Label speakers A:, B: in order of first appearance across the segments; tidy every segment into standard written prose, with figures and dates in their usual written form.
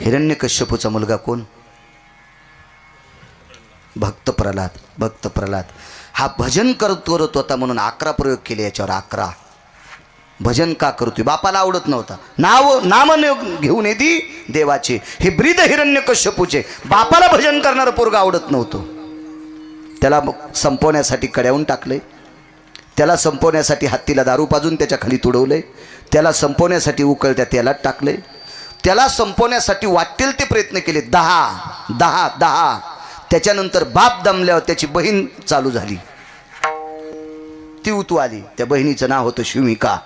A: हिरण्यकश्यपूचा मुलगा कोण? भक्त प्रल्हाद. भक्त प्रल्हाद हा भजन करत होता म्हणून 11 प्रयोग केले याच्यावर. 11 भजन का करतोय? बापाला आवडत नव्हता. नाम घेऊन येती देवाचे. हे ब्रीद हिरण्यकश्यपूचे बापाला भजन करणारं पोरग आवडत नव्हतं. त्याला संपवण्यासाठी कड्यावून टाकले. त्याला संपवण्यासाठी हत्तीला दारू पाजून त्याच्या खाली तुडवले. त्याला संपवण्यासाठी उकळत्या तेलात टाकले. त्याला संपवण्यासाठी वाटेल ते प्रयत्न केले. 10. त्याच्यानंतर बाप दमल्यावर त्याची बहीण चालू झाली. ती उतू आली. त्या बहिणीचं नाव होतं शिवमिका.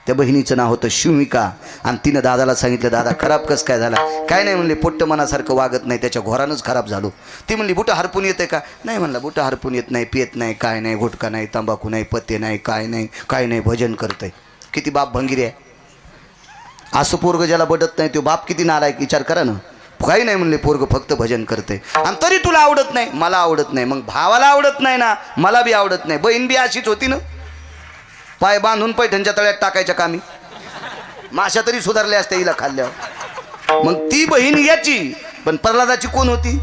A: त्या बहिणीचं नाव होतं शिवमिका. आणि तिनं दादाला सांगितलं, दादा खराब कसं काय झाला? काय नाही म्हणले, पोट्ट मनासारखं वागत नाही, त्याच्या घोरानंच खराब झालो. ती म्हणली, बुटं हरपून येते का? नाही म्हणला, बुटं हरपून येत नाही, पियत नाही, काय नाही, गुटखा नाही, तंबाखू नाही, पत्ते नाही, काय नाही, भजन करतंय. किती बाप भंगिरी आहे. असं पोरग ज्याला बडत नाही तो बाप किती नालायक, विचार करा ना. काही नाही म्हणले, पोरग फक्त भजन करते. आणि तरी तुला आवडत नाही? मला आवडत नाही. मग भावाला आवडत नाही ना, मला बी आवडत नाही. बहीण बी अशीच होती ना, पाय बांधून पैठणच्या तळ्यात टाकायच्या कामी. माशा तरी सुधारल्या असत्या हिला खाल्ल्यावर. मग ती बहीण याची, पण प्रल्हादाची कोण होती?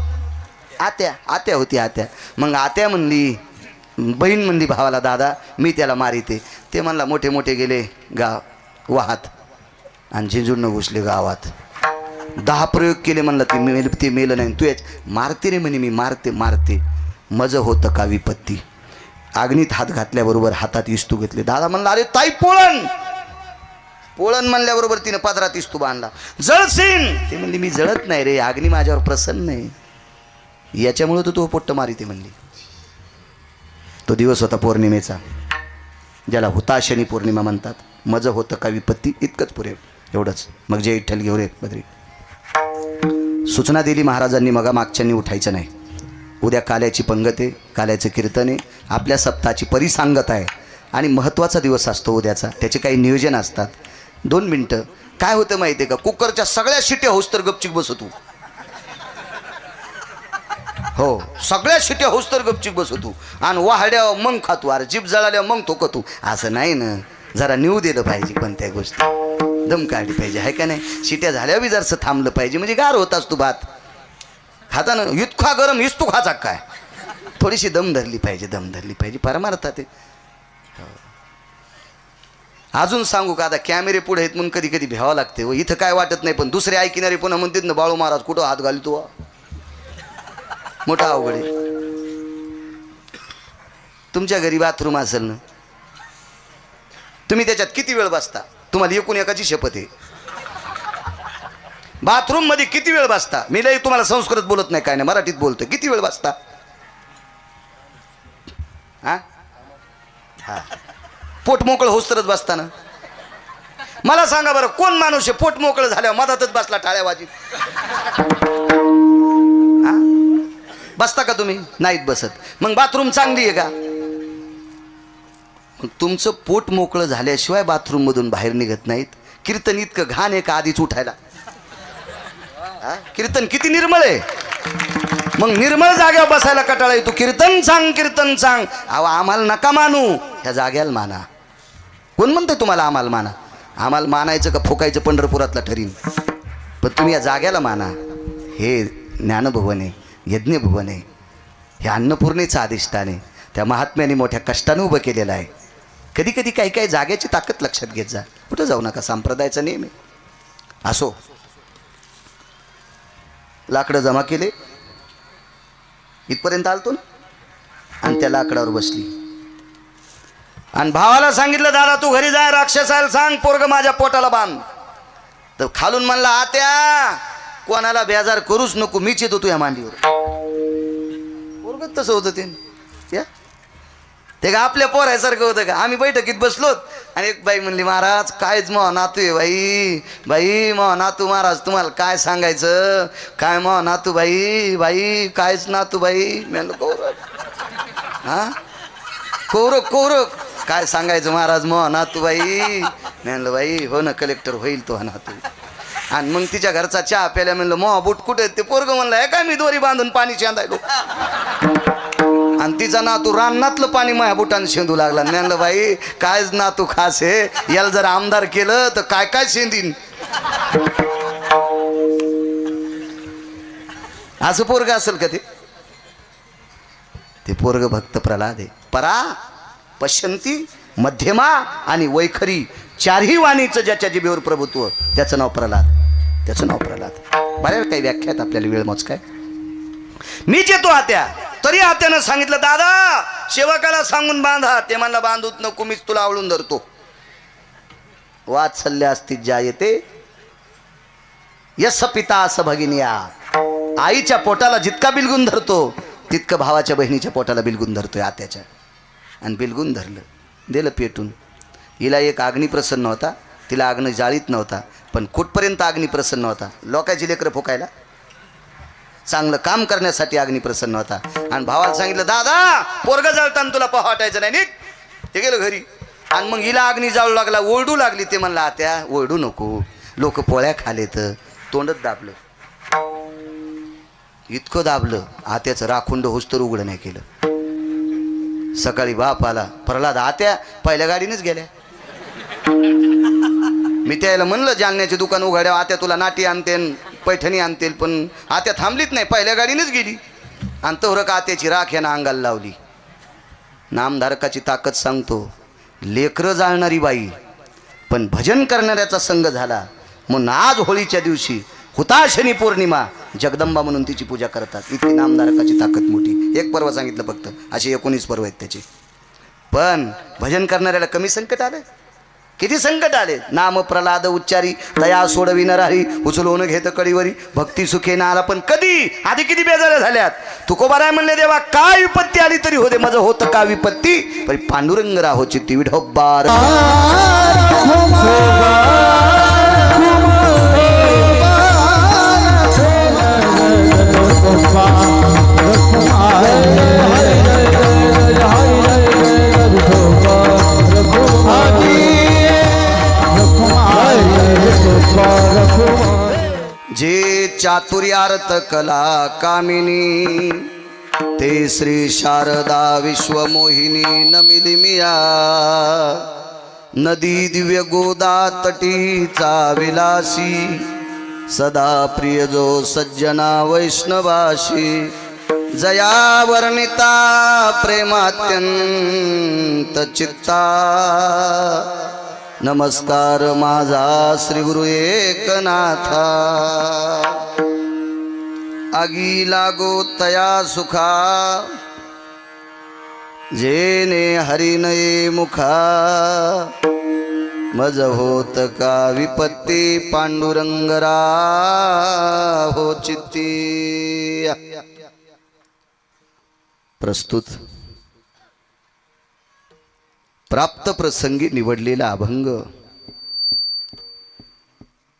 A: आत्या होती. आत्या. मग आत्या म्हणली, बहीण म्हणली भावाला, दादा मी त्याला मारिते. ते म्हणला, मोठे गेले वाहात आणि झिंजून घुसले गावात. 10 प्रयोग केले. म्हणला ते मेलं नाही. तू याच मारते रे म्हणे. मी मारते. मज होतं का विपत्ती. अग्नीत हात घातल्याबरोबर हातात इस्तू घेतले. दादा म्हणला, अरे ताई पोळण म्हणल्याबरोबर तिने पदरात इस्तू बांधला. जळसीन. ते म्हणली, मी जळत नाही रे, अग्नी माझ्यावर प्रसन्न आहे, याच्यामुळे तो पोट्ट मारिते म्हणली. तो दिवस होता पौर्णिमेचा, ज्याला हुताशनी पौर्णिमा म्हणतात. मज होतं का विपत्ती, इतकंच पुरे, एवढंच. मग जे विठ्ठल घेऊन येत बद्री सूचना दिली महाराजांनी, मग मागच्यांनी उठायचं नाही. उद्या काल्याची पंगत आहे, काल्याचं कीर्तन आहे, आपल्या सप्ताहाची परिसांगत आहे आणि महत्त्वाचा दिवस असतो उद्याचा. त्याचे काही नियोजन असतात. 2 मिनटं. काय होतं माहिती आहे का, कुकरच्या सगळ्या शिट्या होस तर गपचिक बसतो. हो, सगळ्या शिट्या होस तर गपचिक बसतो. आणि वाहड्यावर मग खातो, अरे जीभ जळाल्यावर मग थोकतो. असं नाही ना, जरा निवू दिलं पाहिजे. कोणत्या गोष्टी दम काढली पाहिजे, आहे का नाही? शिट्या झाल्यावर बी जरासं थांबलं पाहिजे, म्हणजे गार होत असतो भात खाताना. इतका गरम इस्तू खाचा काय, थोडीशी दम धरली पाहिजे. परमार्थात ते. अजून सांगू का, आता कॅमेरे पुढे आहेत म्हणून कधी कधी भ्यावं लागते. व इथं काय वाटत नाही, पण दुसरे ऐकणारे पुन्हा म्हणतात ना, बाळू महाराज कुठं हात घालतो, मोठा अवघड आहे. तुमच्या घरी बाथरूम असेल ना, तुम्ही त्याच्यात किती वेळ बसता? तुम्हाला एकूण एकाची शपथ आहे. बाथरूम मध्ये किती वेळ बसता? मी लई तुम्हाला संस्कृत बोलत नाही, काय नाही, मराठीत बोलतो. किती वेळ बसता? हा, पोट मोकळं होस तरच बसता ना. मला सांगा बरं, कोण माणूस आहे पोट मोकळं झाल्यावर मधातच बसला टाळ्या वाजीत? बसता का तुम्ही? नाहीत बसत. मग बाथरूम चांगली आहे का? तुमचं पोट मोकळं झाल्याशिवाय बाथरूम मधून बाहेर निघत नाहीत. कीर्तन इतकं घाण आहे का आधीच उठायला? कीर्तन किती निर्मळ आहे. मग निर्मळ जाग्यावर बसायला कटाळा येतो. कीर्तन सांग. अहो, आम्हाला नका मानू, ह्या जाग्याला माना. कोण म्हणतंय तुम्हाला आम्हाला माना? आम्हाला मानायचं का फोकायचं पंढरपुरातला ठरीन, पण तुम्ही या जाग्याला माना. हे ज्ञानभवन आहे, यज्ञभवन आहे, हे अन्नपूर्णेचं अधिष्ठान आहे. त्या महात्म्याने मोठ्या कष्टाने उभं केलेलं आहे. कधी कधी काही जाग्याची ताकद लक्षात घेत जा. कुठं जाऊ नका, संप्रदायाचा नियम आहे. असो, लाकडं जमा केले, इथपर्यंत आलतो ना, आणि त्या लाकडावर बसली आणि भावाला सांगितलं, दादा तू घरी जाय, राक्षसाला सांग पोरग माझ्या पोटाला बांध. तर खालून म्हणला, आत्या कोणाला बेजार करूच नको, मीच येतो तुझ्या मांडीवर. पोरग तसं होतं ते का आपल्या पोरासारखं होतं का? आम्ही बैठकीत बसलोत आणि एक बाई म्हणली, महाराज कायच महा नातू आहे बाई महा नातू. महाराज तुम्हाला काय सांगायचं, काय महा नातू बाई कायच नातू बाई. म्हणलं कौरक काय सांगायचं महाराज महा नातू बाई. म्हणलं बाई हो ना, कलेक्टर होईल तो नातू. आणि मग तिच्या घरचा चहा प्यायला म्हणलं, महा बूट कुठे? ते पोरग म्हणलं, हे काय मी दोरी बांधून पाणी शेंदायलो. आणि तिचा नातू रानातलं पाणी माझ्या बुटाने शेंदू लागला. म्हणलं बाई कायच नातू खास आहे, याला जर आमदार केलं तर काय शेंदीन. असं पोरग असेल का ते पोरग भक्त प्रल्हाद आहे. परा पश्यंती मध्यमा आणि वैखरी चारही वाणीचं ज्याच्या जिभेवर प्रभुत्व त्याचं नाव प्रल्हाद. त्याचं नाव प्रल्हाद. बऱ्याच काही व्याख्यात आपल्याला वेळ मोज काय. मी जेतो आत्या तरी आत्यानं सांगितलं दादा सेवकाला सांगून बांधा. ते म्हणला बांधूत नको मीच तुला आवळून धरतो. वात्सल्य असती ज्या येते यस पिता असं भगिनिया. आईच्या पोटाला जितका बिलगुन धरतो तितकं भावाच्या बहिणीच्या पोटाला बिलगुन धरतोय आत्याच्या. आणि बिलगुन धरलं दिलं पेटून. हिला एक अग्नी प्रसन्न होता. तिला अग्नी जाळीत नव्हता पण कुठपर्यंत अग्नी प्रसन्न होता. लोकांची लेकरं फुकायला चांगलं काम करण्यासाठी अग्नी प्रसन्न होता. आणि भावाला सांगितलं दादा पोरग जळताना तुला पाहा वाटायचं नाही नीट. ते गेलं घरी. आणि मग हिला अग्नी जाळू लागला. ओरडू लागली. ते म्हणला आत्या ओरडू नको लोक पोळ्या खालेत. तोंडच दाबलं. इतकं दाबलं आत्याचं राखुंड होस्तर उघडं नाही केलं. सकाळी बाप आला. प्रल्हाद आत्या पहिल्या गाडीनेच गेल्या. मी त्याला म्हणलं जालन्याचे दुकान उघड्या आत्या तुला नाटी आणते पैठणी आणतील पण आत्या थांबलीच नाही. पहिल्या गाडीनेच गेली. आणि तोरक आत्याची राख यानं अंगाला लावली. नामधारकाची ताकद सांगतो. लेकरं जाळणारी बाई पण भजन करणाऱ्याचा संघ झाला म्हणून आज होळीच्या दिवशी हुताशनी पौर्णिमा जगदंबा म्हणून तिची पूजा करतात. इतकी नामधारकाची ताकद मोठी. एक पर्व सांगितलं फक्त. असे 19 पर्व आहेत त्याचे. पण भजन करणाऱ्याला कमी संकट आलं. किती संकट आले. नाम प्रल्हाद उच्चारी दया सोडवी नरारी उचलून घेत कळीवरी भक्ती सुखे ना आला. पण कधी आधी किती बेजाऱ्या झाल्यात. तुकोबाराय म्हणले देवा काय विपत्ती आली तरी होते माझं होतं का विपत्ती पण पांडुरंग राहो चित्ती विठोबार. जे चातुर्यार्थ कला कामिनी ते श्री शारदा विश्वमोहिनी नमिलिमिया. नदी दिव्य गोदा तटीचा विलासी सदा प्रिय जो सज्जना वैष्णवाशी. जया वर्णिता प्रेमात्यंत चित्ता नमस्कार माझा श्री गुरु एकनाथा. आगी लागो तया सुखा जेने हरिनये मुखा. मज होत का विपत्ती पांडुरंग राहो चित्ती. प्रस्तुत प्राप्त प्रसंगी निवडलेला अभंग.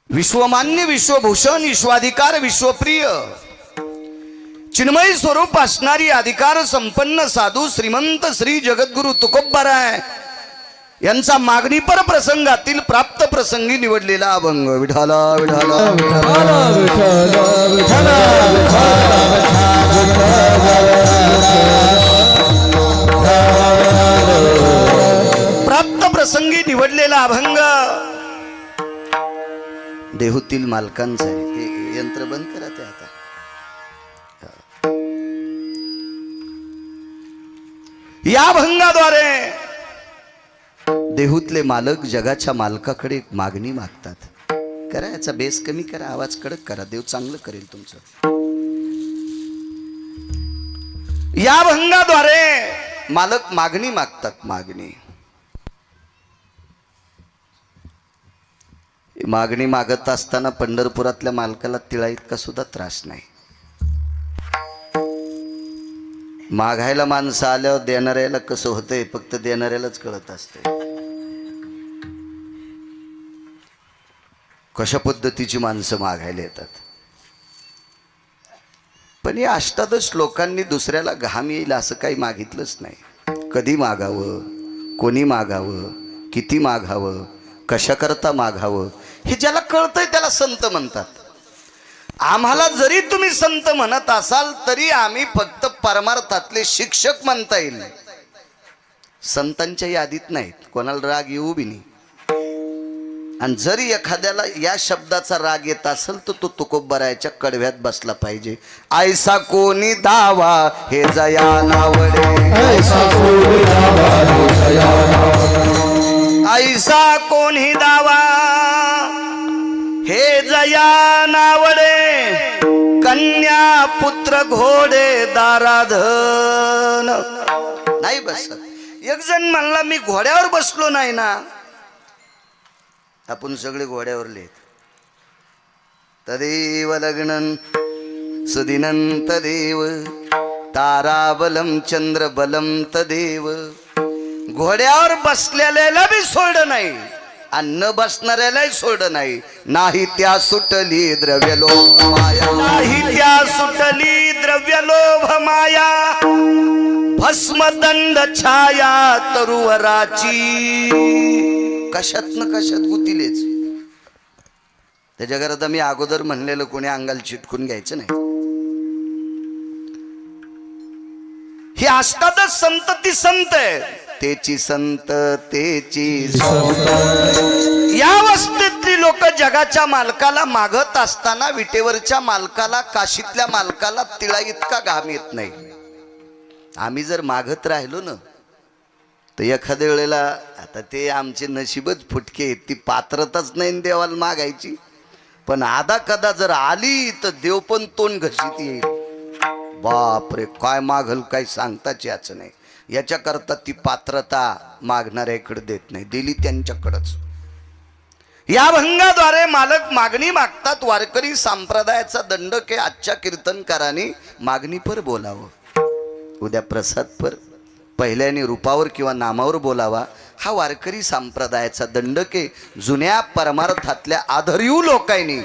A: विश्वमान्य विश्वभूषण विश्वाधिकार विश्वप्रिय चिन्मय स्वरूप असणारी अधिकार संपन्न साधू श्रीमंत श्री जगद्गुरु तुकोबाराय यांचा मागणीपर प्रसंगातील प्राप्त प्रसंगी निवडलेला अभंग. विठाला विठाला विठाला विठाला प्राप्त प्रसंगी निवडलेला अभंग देहूतील मालकांचा आहे. हे यंत्र बंद करा ते आता. या अभंगाद्वारे देहूतले मालक जगाच्या मालकाकडे मागणी मागतात. करा याचा बेस कमी करा आवाज कडक करा देव चांगलं करेल तुमचं. या अभंगाद्वारे मालक मागणी मागतात. मागणी मागत असताना पंढरपुरातल्या मालकाला तिळा इतका सुद्धा त्रास नाही. मागायला माणसं आल्यावर देणाऱ्याला कसं होतंय फक्त देणाऱ्यालाच कळत असते. कशा पद्धतीची माणसं मागायला येतात. पण या अष्टादश लोकांनी दुसऱ्याला घाम येईल असं काही मागितलंच नाही. कधी मागावं, कोणी मागावं, किती मागावं, कशाकरता मागावं हे ज्याला कळतंय त्याला संत म्हणतात. आम्हाला जरी तुम्ही संत म्हणत असाल तरी आम्ही फक्त परमार्थातले शिक्षक म्हणता येईल. संतांच्या यादीत नाहीत. कोणाला राग येऊ बी नाही. आणि जरी एखाद्याला या शब्दाचा राग येत असेल तर तो तुकोबारायच्या कडव्यात बसला पाहिजे. ऐसा कोणी दावा हे जया नावडे, ऐसा कोणी दावा हे जया नावडे, कन्या पुत्र घोडे दाराधन. नाही बस एक जण म्हणला मी घोड्यावर बसलो नाही ना. आपण सगळे घोड्यावरले. तदेव लग्नन सुदिनं तदेव ताराबलम चंद्रबलम तदेव. घोड्यावर बसलेल्याला बी सोडलं नाही आणि न बसणाऱ्यालाही सोडलं नाही. नाही त्या सुटली द्रव्यलोभ माया, नाही त्या सुटली द्रव्यलोभ माया, भस्मदंड छाया तरुवराची. कशात न कशात गुतीलेच. त्याच्याकरता मी अगोदर म्हणलेलं कोणी अंगाला चिटकून घ्यायचं नाही. ही अष्टादश संतती संत आहे. तेची संत तेची संत. या वस्तीतली लोक जगाच्या मालकाला मागत असताना विटेवरच्या मालकाला, काशीतल्या मालकाला तिळा इतका घाम येत नाही. आम्ही जर मागत राहिलो ना तर एखाद्या वेळेला, आता ते आमचे नशीबच फुटके, ती पात्रताच नाही देवाला मागायची, पण आधा कदा जर आली तर देव पण तोंड घशीत येईल. बापरे काय मागल काही सांगताच याचं नाही. याच्याकरता ती पात्रता मागणाऱ्याकडे देत नाही, दिली त्यांच्याकडंच. या भंगाद्वारे मालक मागणी मागतात. वारकरी संप्रदायाचा दंडक आहे. आजच्या कीर्तनकारांनी मागणी पर बोलावं, उद्या प्रसाद पर, पहिल्याने रूपावर किंवा नामावर बोलावा. हा वारकरी संप्रदायाचा दंडक आहे. जुन्या परमार्थातल्या आदरयू लोकांनी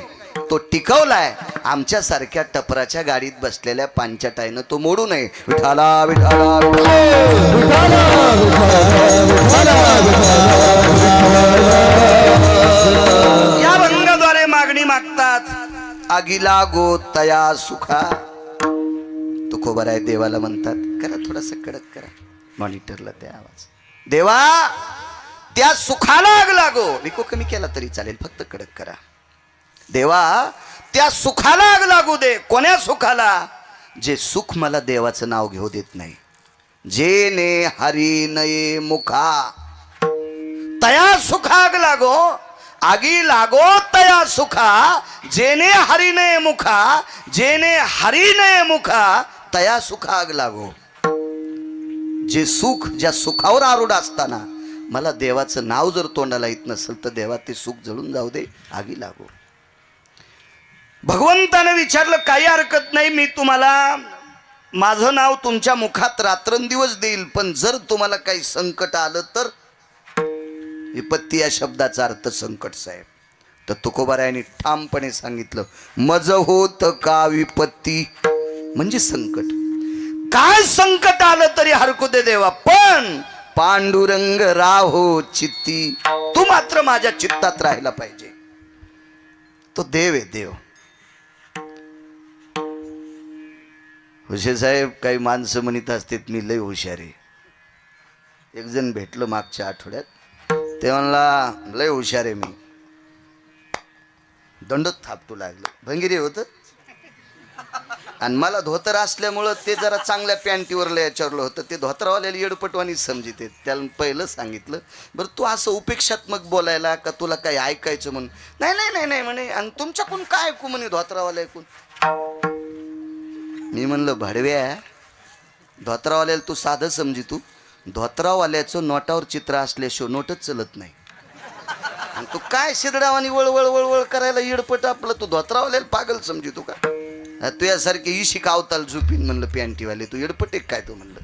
A: तो टिकवलाय. आमच्या सारख्या टपराच्या गाडीत बसलेल्या पांचटाईनं तो मोडू नये. विठाला विठाला या भंगाद्वारे मागणी मागतात. आगीला गो तया सुखा. तुकोबाराय देवाला म्हणतात करा थोडासा कडक करा. मॉनिटरला त्या आवाज. देवा त्या सुखाला आग लागो. विको कमी केला तरी चालेल, फक्त कडक करा. देवा त्या सुखाला आग लागू दे. कोण्या सुखाला? जे सुख मला देवाचं नाव घेऊ देत नाही. जेने हरी नये मुखा तया सुखा आग लागो. आगी लागो तया सुखा. जेने हरी नये मुखा, जेने हरी नये मुखा तया सुखा आग लागो. जे सुख, ज्या सुखावर आरूढ असताना मला देवाचं नाव जर तोंडाला येत नसेल तर देवा ते सुख जळून जाऊ दे, आगी लागो. भगवंतानं विचारलं काही हरकत नाही, मी तुम्हाला माझं नाव तुमच्या मुखात रात्रंदिवस देईल, पण जर तुम्हाला काही संकट आलं तर. विपत्ती या शब्दाचा अर्थ संकट साहेब. तर तुकोबारायांनी ठामपणे सांगितलं मज होत का विपत्ती म्हणजे संकट. काय संकट आलं तरी हरकू दे देवा, पण पांडुरंग राहो चित्ती. तू मात्र माझ्या चित्तात राहायला पाहिजे. तो देव आहे देव. हुशे साहेब काही माणसं म्हणत असतात मी लय हुशार आहे. एक जण भेटलो मागच्या आठवड्यात, ते म्हणला लय हुशार आहे मी. दंडत थापटू लागलं. भंगिरी होतं आणि मला धोतर असल्यामुळं ते जरा चांगल्या पॅन्टीवरला याच्यावरलं होतं. ते धोतरावाल्याला येडपटवानीच समजिते. त्याला पहिलं सांगितलं बरं तू असं उपेक्षात्मक बोलायला का, तुला काही ऐकायचं म्हणून. नाही नाही नाही नाही म्हणे, आणि तुमच्याकडून काय ऐकू म्हणे धोतरावाला ऐकून. मी म्हणलं भडव्या, धोतरावाल्याला तू साधं समजी. तू धोतरावाल्याचं नोटावर चित्र असल्याशिवाय नोटच चलत नाही. आणि तू काय शिदडावानी वळवळ वळवळ करायला येडपट आपलं. तू धोतरावाल्याला पागल समजी. तू का तू यासारखे इशी कावताल झुपीन म्हणलं पॅन्टीवाले. तू येडपट एक काय तू म्हणलं.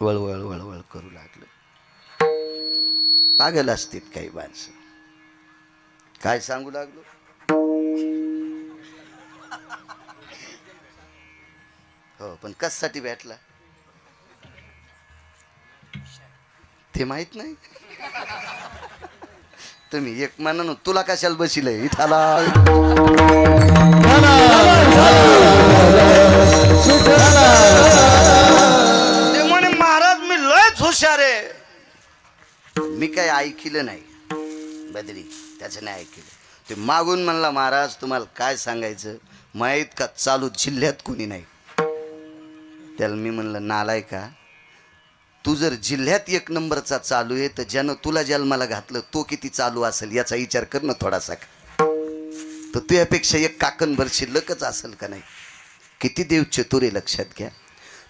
A: वळवळ वळवळ करू लागलं. पागल असतील काही माणसं. काय सांगू लागलो. हो पण कशासाठी भेटला ते माहित नाही. तुम्ही एक मानानं तुला कशाला बसिलय इथाला. ते म्हणे महाराज मी लयच हुशार आहे. मी काय ऐकलं नाही बद्री, त्याचं नाही ऐकलं. ते मागून म्हणला महाराज तुम्हाला काय सांगायचं माहीत का, चालू जिल्ह्यात कोणी नाही. त्याला मी म्हणलं नालाय का, तू जर जिल्ह्यात एक नंबरचा चालू आहे तर ज्यानं तुला जन्माला घातलं तो किती चालू असेल याचा विचार कर ना थोडासा. तर तुझ्यापेक्षा एक काकणभर शिल्लकच असेल का नाही. किती देव चतुर आहे लक्षात घ्या.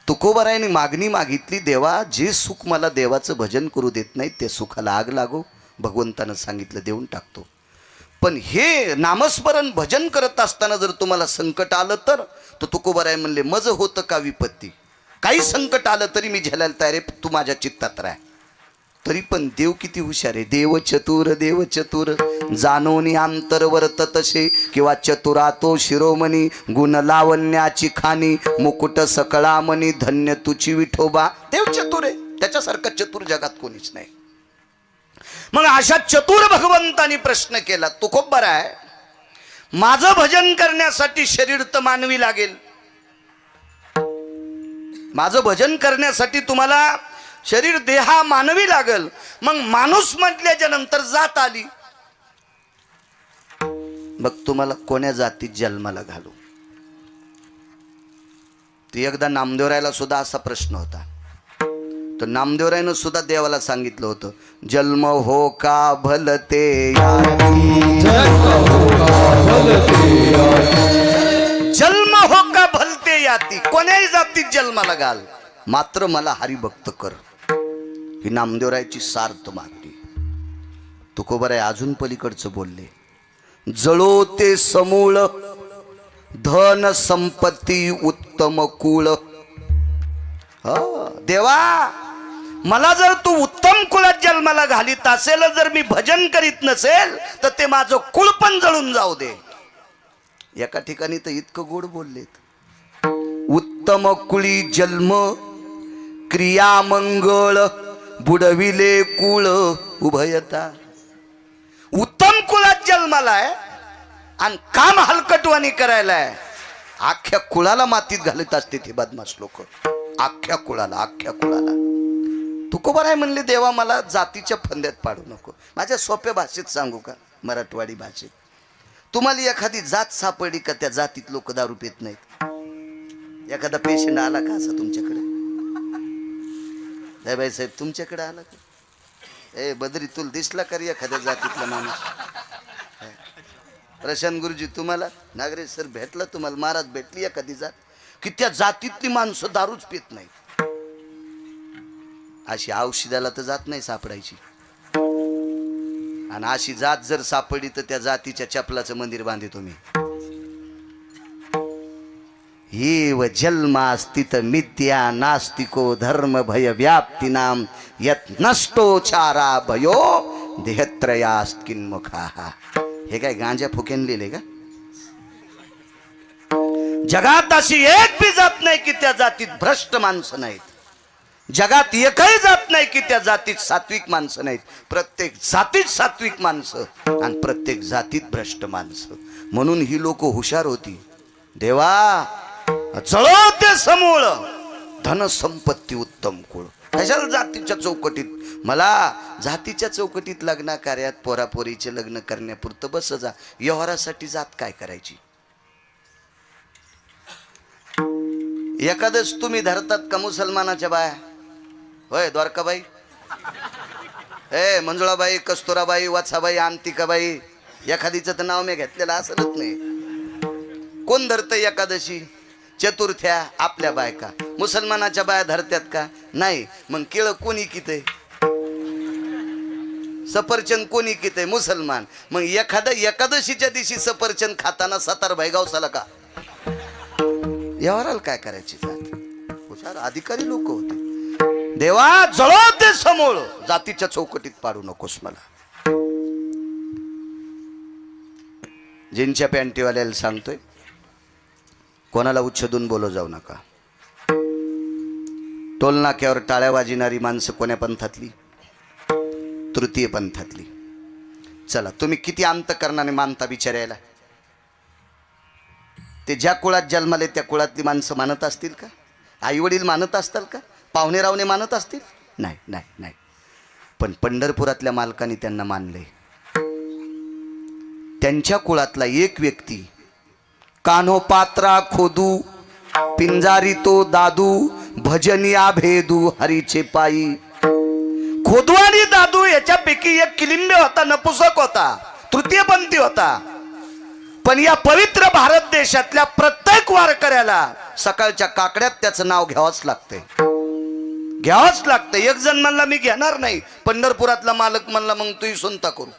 A: तुकोबारायाने मागणी मागितली, देवा जे सुख मला देवाचं भजन करू देत नाही ते सुखाला आग लागो. भगवंतानं सांगितलं देऊन टाकतो. पण हे नामस्मरण भजन करत असताना जर तुम्हाला संकट आलं तर तुकोबाराय म्हणले मज होतं का विपत्ती, काही संकट आलं तरी मी झेलायला तयार आहे, तू माझ्या चित्तात राह. तरी पण देव किती हुशार आहे. देव चतुर जाणोनी अंतर वर्त तसे, किंवा चतुरा तो शिरोमणी गुण लावण्याची खाणी मुकुट सकळामणी धन्य तुची विठोबा. देव चतुर आहे, त्याच्यासारखं चतुर जगात कोणीच नाही. मग अशा चतुर भगवंतानी प्रश्न केला, तुकोबाराय माझं भजन करण्यासाठी शरीर तर मानवी लागेल, माझं भजन करण्यासाठी तुम्हाला शरीर देहा मानवी लागल. मग माणूस म्हटल्याच्या नंतर जात आली, मग तुम्हाला कोण्या जातीत जन्माला घालू. ती एकदा नामदेवरायला सुद्धा असा प्रश्न होता. तर नामदेवरायनं सुद्धा देवाला सांगितलं होतं, जन्म हो का भलते जन्म हो का भलते याती, कोण्याही जातीत जन्माला घाल, मात्र मला हरिभक्त कर. ही नामदेवरायची सार्थ मागणी. तुकोबाराय अजून पलीकडचं बोलले, जळो ते समूळ धन संपत्ती उत्तम कुळ. देवा मला जर तू उत्तम कुळात जन्माला घालीत असेल, जर मी भजन करीत नसेल तर ते माझं कुळ पण जळून जाऊ दे. एका ठिकाणी तर इतकं गोड बोललेत, उत्तम कुळी जन्म क्रिया मंगळ बुडविले कुळ उभयता. उत्तम कुळात जन्माला आहे आणि काम हलकटवाणी करायला आहे. अख्ख्या कुळाला मातीत घालत असते ते बदमाश लोक, अख्ख्या कुळाला. तुकोबाराय म्हणले, देवा मला जातीच्या फंद्यात पाडू नको. माझ्या सोप्या भाषेत सांगू का, मराठवाडी भाषेत. तुम्हाला एखादी जात सापडली का त्या जातीत लोक दारू पित नाहीत. एखादा पेशंट आला का असा तुमच्याकडे, बाई साहेब तुमच्याकडे आला का, ए बद्री तुला दिसला का एखाद्या जातीतला माणूस. प्रशांत गुरुजी तुम्हाला, नागरेश सर भेटला तुम्हाला, महाराज भेटली एखादी जात की त्या जातीतली माणसं दारूच पित नाही. अशी औषधाला तर जात नाही सापडायची. आणि अशी जात जर सापडली तर त्या जातीच्या चपलाचं मंदिर बांधे तुम्ही. येव जन्मास्तित मिथ्या नास्तिको धर्म भय व्याप्ती नाम यत नष्टो चारा भयो देहत्रयास्त किन्मुखा. हे काय गांजा फुकेन लिहिले का. जगात अशी एक बी जात नाही की त्या जातीत भ्रष्ट माणसं नाहीत. जगात एकही जात नाही की त्या जातीत सात्विक माणसं नाहीत. प्रत्येक जातीत सात्विक माणसं आणि प्रत्येक जातीत भ्रष्ट माणसं. म्हणून ही लोक हुशार होती. देवा चळो ते समूळ धन संपत्ती उत्तम कुळ. कशाला जातीच्या चौकटीत, मला जातीच्या चौकटीत लग्न कार्यात पोरापोरीचे लग्न करण्यापुरतं बस जा. व्यवहारासाठी जात काय करायची. एखादच तुम्ही धरतात का मुसलमानाच्या बाया, होय द्वारकाबाई, मंजुळाबाई, कस्तुराबाई, वात्साबाई, अंतिकाबाई, एखादीचं तर नाव मी घेतलेलं असलच नाही. कोण धरतं एकादशी चतुर्थ्या आपल्या बायका. मुसलमानाच्या बाया धरत्यात का नाही. मग केळं कोणी किते, सफरचंद कोणी किते, मुसलमान. मग एखादा एकादशीच्या दिवशी सफरचंद खाताना सतार भाईगावसाला का व्यवहाराला काय करायची जात. हुशार अधिकारी लोक होते. देवा जळो ते समूळ, जातीच्या चौकटीत पाडू नकोस मला. जीनच्या पॅन्टीवाल्याला सांगतोय, कोणाला उच्छेदून बोलव जाऊ नका. टोलनाक्यावर टाळ्या वाजणारी माणसं कोण्या पंथातली, तृतीय पंथातली. चला तुम्ही किती अंतकरणाने मानता बिचारायला. ते ज्या कुळात जन्माले त्या कुळातली माणसं मानत असतील का. आई वडील मानत असतील का. पाहुणे रावणे मानत असतील. नाही नाही नाही. पण पंढरपुरातल्या मालकांनी त्यांना मानले. त्यांच्या कुळातला एक व्यक्ती कान्होपात्रा खोदू पिंजारी तो दादू भजनिया भेदू हरीचे पायी. खोदू आणि दादू याच्यापैकी एक किलिंबे होता, नपुसक होता, तृतीयपंथी होता. पण या पवित्र भारत देशातल्या प्रत्येक वारकऱ्याला सकाळच्या काकड्यात त्याचं नाव घ्यावंच लागतंय, घ्यावंच लागतंय. एक जण म्हणला मी घेणार नाही, पंढरपुरातला मालक म्हणला मग तू सुनता करू,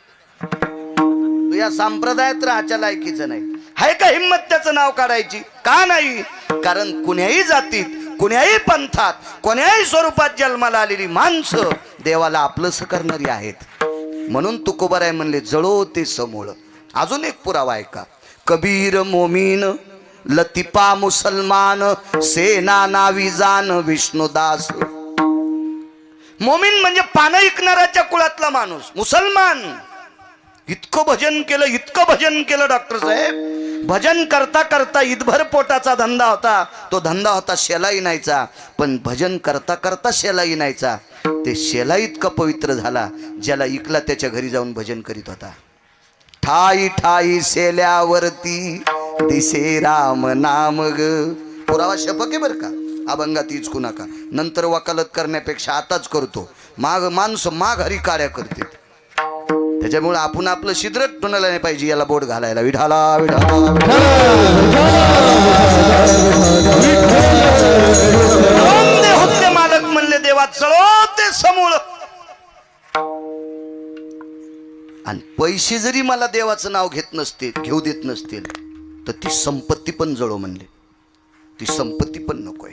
A: तू या संप्रदायात राहायच्या लायकीचं नाही. आहे का हिंमत त्याचं नाव काढायची? का नाही? कारण कुण्याही जातीत, कुण्याही पंथात, कोण्याही स्वरूपात जन्माला आलेली माणसं देवाला आपलंसं करणारी आहेत. म्हणून तुकोबाराय म्हणले जळो ते समूळ. अजून एक पुरावा आहे का? कबीर मोमीन लतिफा मुसलमान सेना नावी जान विष्णुदास. मोमीन म्हणजे पानं ऐकणाऱ्याच्या कुळातला माणूस, मुसलमान. इतकं भजन केलं, इतकं भजन केलं डॉक्टर साहेब. भजन करता करता ईदभर पोटाचा धंदा होता, तो धंदा होता शेलाई नाहीचा. पण भजन करता करता शेलाई नाहीचा, ते शेला इतका पवित्र झाला ज्याला इकला त्याच्या घरी जाऊन भजन करीत होता. ठाई ठाई शेल्यावरती दिसे राम नाम ग. पुरावा शपक आहे बर का, अभंगात इचकू नका. नंतर वकालत करण्यापेक्षा आताच करतो. माणसं माघारी काड्या करते, त्याच्यामुळे आपण आपलं शिद्रट टोनाला नाही पाहिजे याला बोट घालायला. विठाला विठाला होते मालक म्हणले देवा चळो ते समूळ. आणि पैसे जरी मला देवाचं नाव घेत नसतील, घेऊ देत नसतील, तर ती संपत्ती पण जळो म्हणले. ती संपत्ती पण नकोय.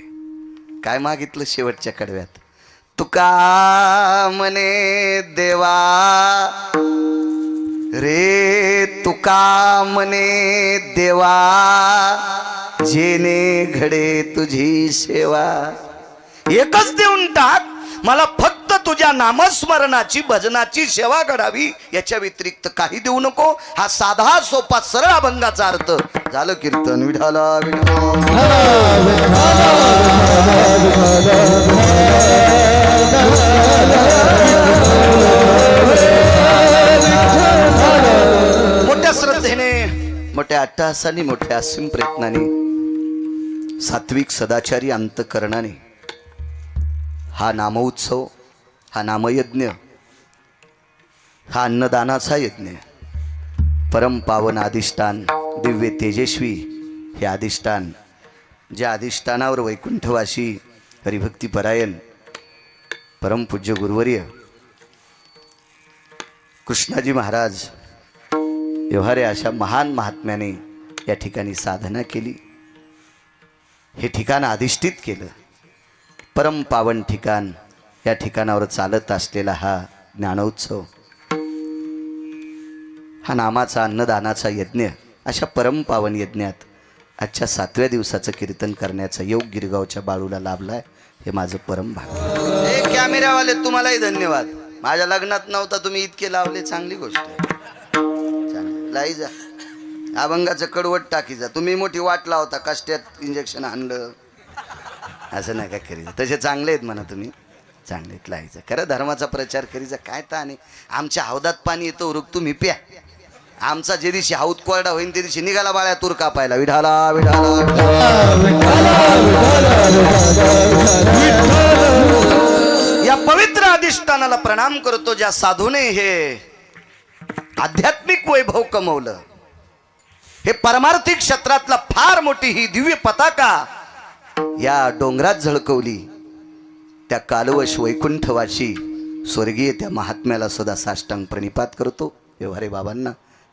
A: काय मागितलं शेवटच्या कडव्यात? तुका म्हणे देवा रे, तुका म्हणे देवा जेने घडे तुझी सेवा. एकच देऊन टाक मला, फक्त तुझ्या नामस्मरणाची भजनाची सेवा घडावी, याच्या व्यतिरिक्त काही देऊ नको. हा साधा सोपा सरळ अभंगाचा अर्थ. झालं कीर्तन. विठाला मोठ्या श्रद्धेने, मोठ्या अट्टहासाने, मोठ्या असीम प्रयत्नाने, सात्विक सदाचारी अंतकरणाने हा नामोत्सव, हा नामयज्ञ, हा अन्नदानाचा यज्ञ, परम पावन अधिष्ठान, दिव्य तेजस्वी हे अधिष्ठान, ज्या अधिष्ठानावर वैकुंठवासी हरिभक्तीपरायण परमपूज्य गुरुवर्य कृष्णाजी महाराज व्यवहारे अशा महान महात्म्याने या ठिकाणी साधना केली. हे ठिकाण अधिष्ठित केलं, परम पावन ठिकाण. या ठिकाणावर चालत असलेला हा ज्ञानोत्सव, हा नामाचा अन्नदानाचा यज्ञ, अशा परम पावन यज्ञात आजच्या 7व्या दिवसाचं कीर्तन करण्याचा योग गिरगावच्या बाळूला लाभलाय. हे माझं परम भाग्य. हे कॅमेरावाले तुम्हालाही धन्यवाद. माझ्या लग्नात नव्हता, तुम्ही इतके लावले, चांगली गोष्ट आहे. लाई जा अभंगाचं कडवट टाकी जा. तुम्ही मोठी वाट लावता, कष्ट्यात इंजेक्शन आणलं, असं नका करीजा. तसे चांगले आहेत म्हणा, तुम्ही चांगले आहेत, लायचं खरं धर्माचा प्रचार करीजा. काय ताने आमच्या हौदात पाणी येतं उरुक, तुम्ही प्या. आमचा जे दिवशी हौद कोरडा होईन ते दिवशी निघाला बाळ्या तूर कापायला. विठाला विठाला. या पवित्र अधिष्ठानाला प्रणाम करतो, ज्या साधूने हे आध्यात्मिक वैभव कमवलं. हे परमार्थिक क्षेत्रातला फार मोठी ही दिव्य पताका या डोंगरात झळकवली. त्या कालवश वैकुंठवासी स्वर्गीय त्या महात्म्याला सुद्धा साष्टांग प्रणिपात करतो. व्यवहारे बाबांना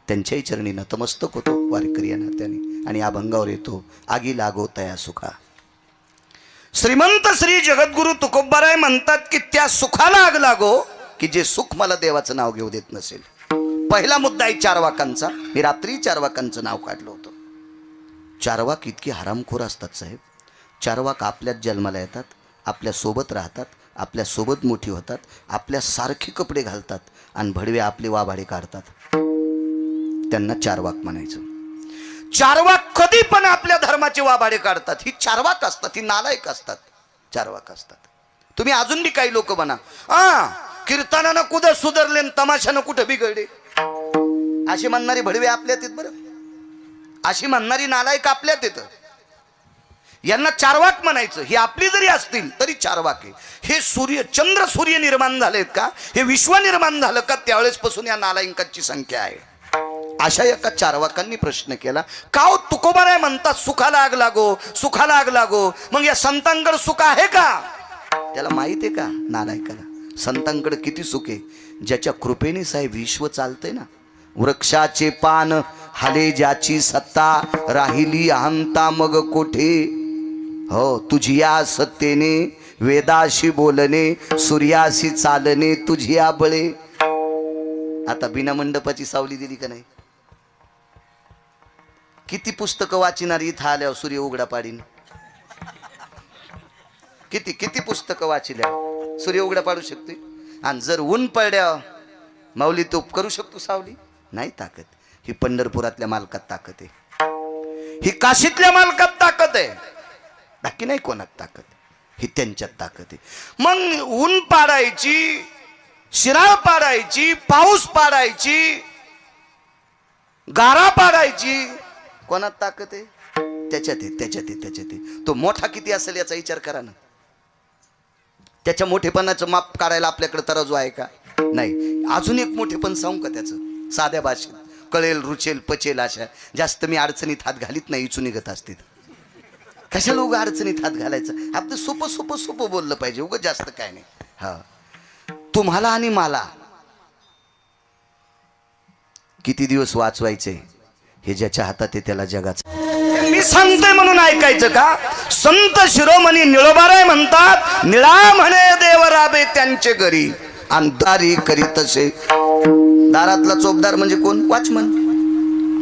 A: त्यांच्याही चरणी नतमस्तक होतो वारकरी या नात्याने. आणि अभंगावर येतो आगी लागो तया सुखा. श्रीमंत श्री जगद्गुरु तुकोबाराय म्हणतात की त्या सुखाला आग लागो की जे सुख मला देवाचं नाव घेऊ देत नसेल. पहिला मुद्दा आहे चारवाकांचा. मी रात्री चारवाकांचं नाव काढलं होतं. चारवाक इतकी हरामखोर असतात साहेब. चारवाक आपल्याच जन्माला येतात, आपल्या सोबत राहतात, आपल्या सोबत मोठी होतात, आपल्या सारखे कपडे घालतात आणि भडवे आपले वाभाडे काढतात. त्यांना चारवाक म्हणायचं. चारवाक कधी पण आपल्या धर्माचे वाभाडे काढतात. ही चारवाक असतात, ही नालायक असतात, चारवाक असतात. तुम्ही अजून बी काही लोक बना, कीर्तनानं कुठं सुधारले आणि तमाशानं कुठं बिघडले. अशी म्हणणारी भडवे आपल्यात आहेत बरं, अशी म्हणणारी नालायक आपल्यात येतं. यांना चारवाक म्हणायचं. ही आपली जरी असतील तरी चारवाक आहे. हे सूर्य चंद्र सूर्य निर्माण झालेत का, हे विश्व निर्माण झालं का, त्यावेळेस पासून या नालायकांची संख्या आहे. अशा एका चारवाकांनी प्रश्न केला, का हो तुकोबाराय म्हणतात सुखाला आग लागो, सुखाला आग लागो, मग या संतांकडे सुख आहे का? त्याला माहित आहे का नालायकाला संतांकडे किती सुख आहे? ज्याच्या कृपेने साहेब विश्व चालतंय ना. वृक्षाचे पान हाले ज्याची सत्ता, राहिली अहंता मग कोठे. हो तुझी या सत्तेने वेदाशी बोलणे, सूर्याशी चालणे तुझी या बळे. आता बिना मंडपाची सावली दिली का नाही? किती पुस्तकं वाचिणारी इथं आल्यावर सूर्य उघडा पाडीन. किती किती पुस्तकं वाचिल्या सूर्य उघडा पाडू शकते. आणि जर ऊन पडल्या माऊली तो करू शकतो सावली? नाही ताकद. ही पंढरपुरातल्या मालकात ताकद आहे, ही काशीतल्या मालकात ताकद आहे, बाकी नाही कोणात ताकद, ही त्यांच्यात ताकद आहे. मग ऊन पाडायची, शिराळ पाडायची, पाऊस पाडायची, गारा पाडायची, कोणात ताकद आहे? त्याच्यात आहे, त्याच्यात आहे, त्याच्यात आहे. तो मोठा किती असेल याचा विचार करा ना. त्याच्या मोठेपणाचं माप काढायला आपल्याकडे तराजू आहे का? नाही. अजून एक मोठेपण सांगू का त्याचं साध्या भाषेत? कळेल, रुचेल, पचेल अशा. जास्त मी अडचणीत हात घालीत नाही, इचू निघत असते. कशाला उगा अडचणीत हात घालायचं? आपलं सोपं सोपं सोपं बोललं पाहिजे, उगा जास्त काय नाही. हा, तुम्हाला आणि मला किती दिवस वाचवायचे हे ज्याच्या हातात आहे त्याला जगाचं. मी सांगतोय म्हणून ऐकायचं का? संत शिरोमणी निळोबाराय म्हणतात, निळा म्हणे देव राबे त्यांचे घरी आणि दारी करीत असे. दारातला चोपदार म्हणजे कोण? वॉचमन,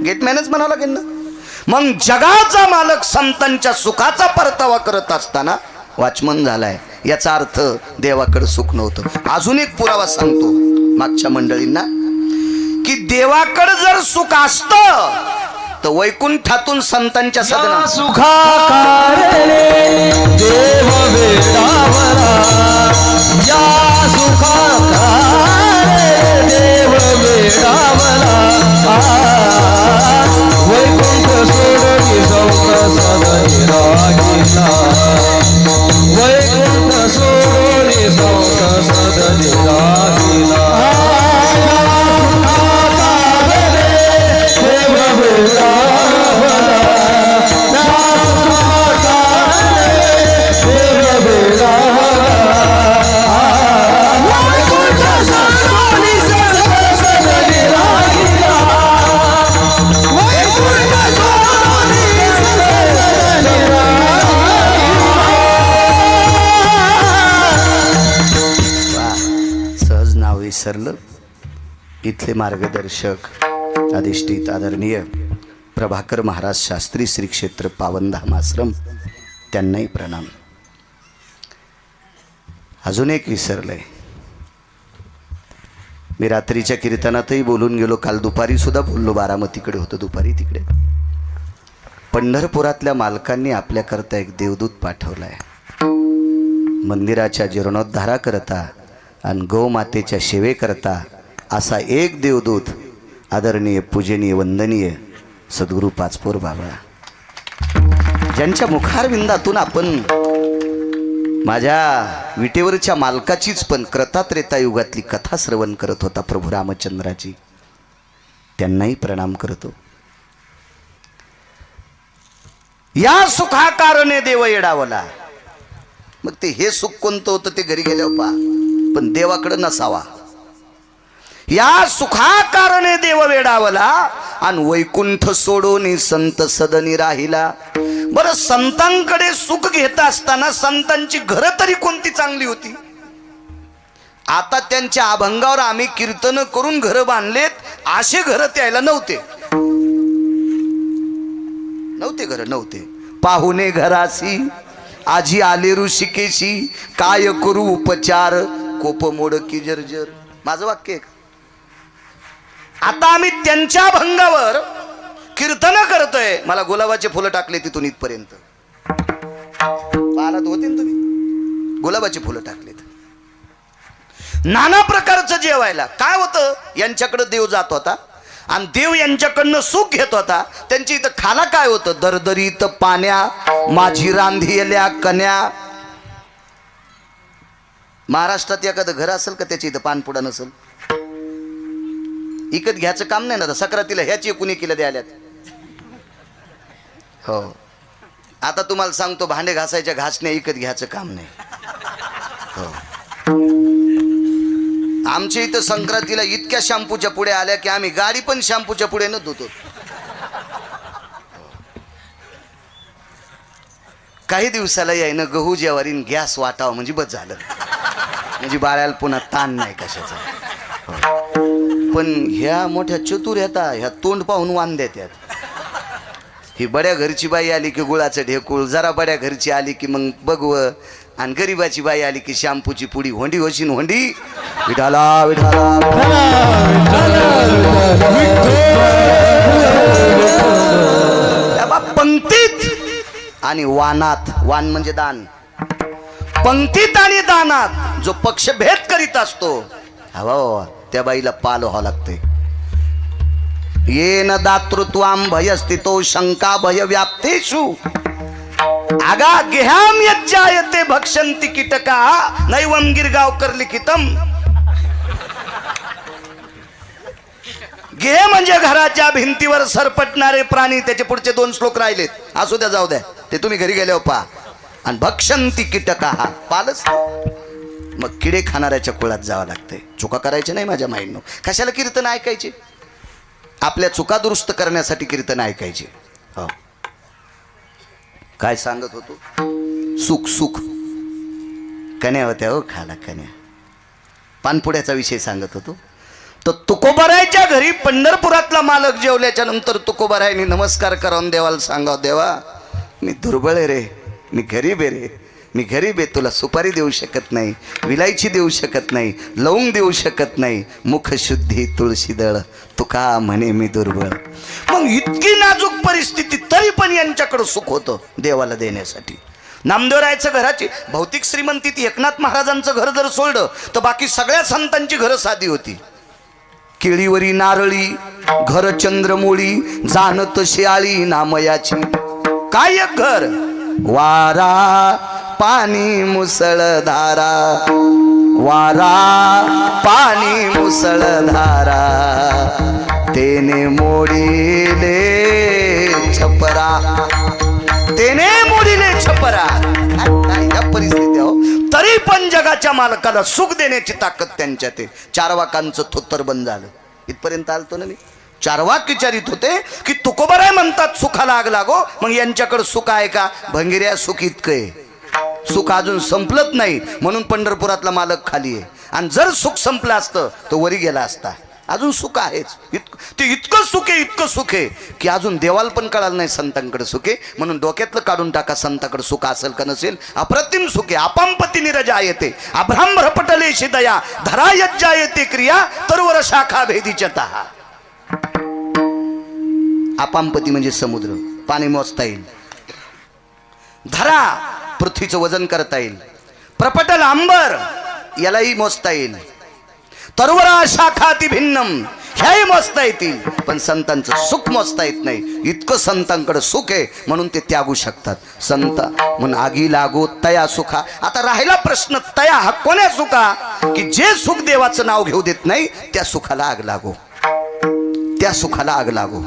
A: गेटमॅनच म्हणावं लागेल ना. मग जगाचा मालक संतांच्या सुखाचा परतावा करत असताना वॉचमन झालाय, याचा अर्थ देवाकडे सुख नव्हतं. अजून एक पुरावा सांगतो मागच्या मंडळींना, की देवाकडे जर सुख असतं तर वैकुंठातून संतांच्या सदनात
B: सुखाकारे देव वेडावला, या सुखाकारे देव वेडावला. वैकुंठ सोडून जाऊन सदनी राहिला, वैकुंठ सोडून जाऊन सदनी राहिला.
A: सहज नाव विसरलं. इथले मार्गदर्शक अधिष्ठित आदरणीय प्रभाकर महाराज शास्त्री श्री क्षेत्र पावनधाम आश्रम, त्यांनाही प्रणाम. अजून एक विसरलंय. मी रात्रीच्या कीर्तनातही बोलून गेलो, काल दुपारी सुद्धा बोललो, बारामतीकडे होतो दुपारी. तिकडे पंढरपुरातल्या मालकांनी आपल्याकरता एक देवदूत पाठवलाय. मंदिराच्या जीर्णोद्धारा करता आणि गौमातेच्या सेवेकरता असा एक देवदूत, आदरणीय पूजनीय वंदनीय सद्गुरू पाचपोर बाबा, ज्यांच्या मुखारविंदातून आपण माझ्या विटेवरच्या मालकाचीच पण क्रतात्रेता युगातली कथा श्रवण करत होता, प्रभू रामचंद्राची. त्यांनाही प्रणाम करतो. या सुखाकारणे देव येडावला. मग ते हे सुख कोणतं होतं ते घरी गेल्यावर पहा, पण देवाकडे नसावा. या सुखाकारणे देव वेडावला आणि वैकुंठ सोडून संत सदनी राहिला. बरं, संतांकडे सुख घेत असताना संतांची घरं तरी कोणती चांगली होती? आता त्यांच्या अभंगावर आम्ही कीर्तन करून घरं बांधलेत, असे घरं त्याला नव्हते. नव्हते घरं, नव्हते. पाहुणे घरासी आजी आले ऋषिकेशी, काय करू उपचार कोप मोड की जर्जर. माझं वाक्य. आता आम्ही त्यांच्या भंगावर कीर्तन करतोय. मला गुलाबाचे फुलं टाकले तिथून इथपर्यंत. पाहत होते ना तुम्ही, गुलाबाचे फुलं टाकलेत. नाना प्रकारचं जेवायला. काय होतं, यांच्याकडे देव जात होता आणि देव यांच्याकडनं सुख घेत होता. त्यांची इथं खाला काय होतं, दरदरीत पाण्या माझी रांधियल्या कन्या. महाराष्ट्रात एखादं घर असेल का त्याच्या इथं पानपुडा नसेल? इकत घ्यायचं काम नाही ना. सक्रातीला ह्याची कुणी केलं द्याल्यात. हो, आता तुम्हाला सांगतो, भांडे घासायच्या घासण्या इकत घ्यायचं काम नाही. हो, आमच्या इथं संक्रांतीला इतक्या शॅम्पूच्या पुढे आल्या की आम्ही गाडी पण शॅम्पूच्या पुढे न धुतो. काही दिवसाला यायनं गहू ज्वारीन गॅस वाटावं म्हणजे बस झालं, म्हणजे बाळ्याला पुन्हा ताण नाही कशाचा. पण ह्या मोठ्या चतुर येतात, ह्या तोंड पाहून वान देतात. ही बड्या घरची बाई आली की गुळाचं ढेकूळ, जरा बड्या घरची आली की मग बघवं, आणि गरीबाची बाई आली की शॅम्पूची पुडी. होंडी होशीन होंडी, विठाला विठाला. पंक्तीत आणि वानात, वान म्हणजे दान, पंक्तीत आणि दानात जो पक्षभेद करीत असतो, हवा त्या बाईला पाल व्हावं लागते. येन दातृत्वाम भयस्थितो शंका भय व्याप्तेषु आगा गेहाम यज्जायते भक्षंती कीटका नैवम गिरगावकर लिखितम. गेह म्हणजे घराच्या भिंतीवर सरपटणारे प्राणी. त्याचे पुढचे 2 श्लोक राहिलेत, असू द्या जाऊ द्या, ते तुम्ही घरी गेल्यावर पहा. आणि भक्षंती कीटका, हा पालच. मग किडे खाणाऱ्याच्या कुळात जावं लागतंय. चुका करायच्या नाही माझ्या माईंनो. कशाला कीर्तन ऐकायचे? आपल्या चुका दुरुस्त करण्यासाठी कीर्तन ऐकायचे. हो, काय सांगत होतो, सुख सुख कन्या होत्या हो खाला कन्या. पानपुड्याचा विषय सांगत होतो. तर तुकोबारायच्या घरी पंढरपुरातला मालक जेवल्याच्या नंतर तुकोबारायने नमस्कार करून देवाला सांगाव, देवा मी दुर्बळ आहे रे, मी गरीब आहे रे, मी गरीब आहे, तुला सुपारी देऊ शकत नाही, विलायची देऊ शकत नाही, लवंग देऊ शकत नाही, मुखशुद्धी तुळशी दळ, तुका म्हणे मी दुर्बळ. मग इतकी नाजूक परिस्थिती तरी पण यांच्याकडे सुख होतं देवाला देण्यासाठी. नामदेवरायचं घराची भौतिक श्रीमंतीत एकनाथ महाराजांचं घर जर सोडलं तर बाकी सगळ्या संतांची घरं साधी होती. केळीवरी नारळी घर चंद्रमोळी जाणत शियाळी नामयाची. काय एक घर, वारा पाणी मुसळधारा, वारा पाणी मुसळधारा, तेने मोडीले छपरा, तेने मोडीले छपरा. काय या परिस्थिती हो, तरी पण जगाच्या मालकाला सुख देण्याची ताकद त्यांच्यात आहे. चारवाकांचं थोत्तर बंद झालं. इथपर्यंत आलतो ना मी. चारवाक विचारित होते की तुकोबाराय म्हणतात सुखाला आग लागो, मग यांच्याकडे सुख आहे का? भंगिऱ्या सुख इतकंय, सुख अजून संपलत नाही, म्हणून पंढरपुरातला मालक खाली आहे. आणि जर सुख संपलं असतं तो वरी गेला असता. अजून सुख आहेच, ते इतकं सुख आहे, इतकं सुख आहे की अजून देवाला पण कळालं नाही संतांकडे सुख आहे. म्हणून डोक्यातलं काढून टाका, संतांकडे सुख असेल का नसेल. अप्रतिम सुख आहे. अपांपती निरजा येते अभ्राम्र पटले शिदया धरा यज्जा येते क्रिया तरवर शाखा भेदीचता. अपांपती म्हणजे समुद्र, पाणी मोजता येईल. धरा पृथ्वीचं वजन करता येईल. प्रपटल अंबर यालाही मोजता येईल. तरवरा शाखाती भिन्नम ह्याही मोजता येतील. पण संतांचं सुख मोजता येत नाही. इतकं संतांकडे सुख आहे म्हणून ते त्यागू शकतात. संत म्हणून आगी लागो तया सुखा. आता राहिला प्रश्न, तया हा कोण्या सुखा? की जे सुख देवाचं नाव घेऊ देत नाही त्या सुखाला आग लागो, त्या सुखाला आग लागो.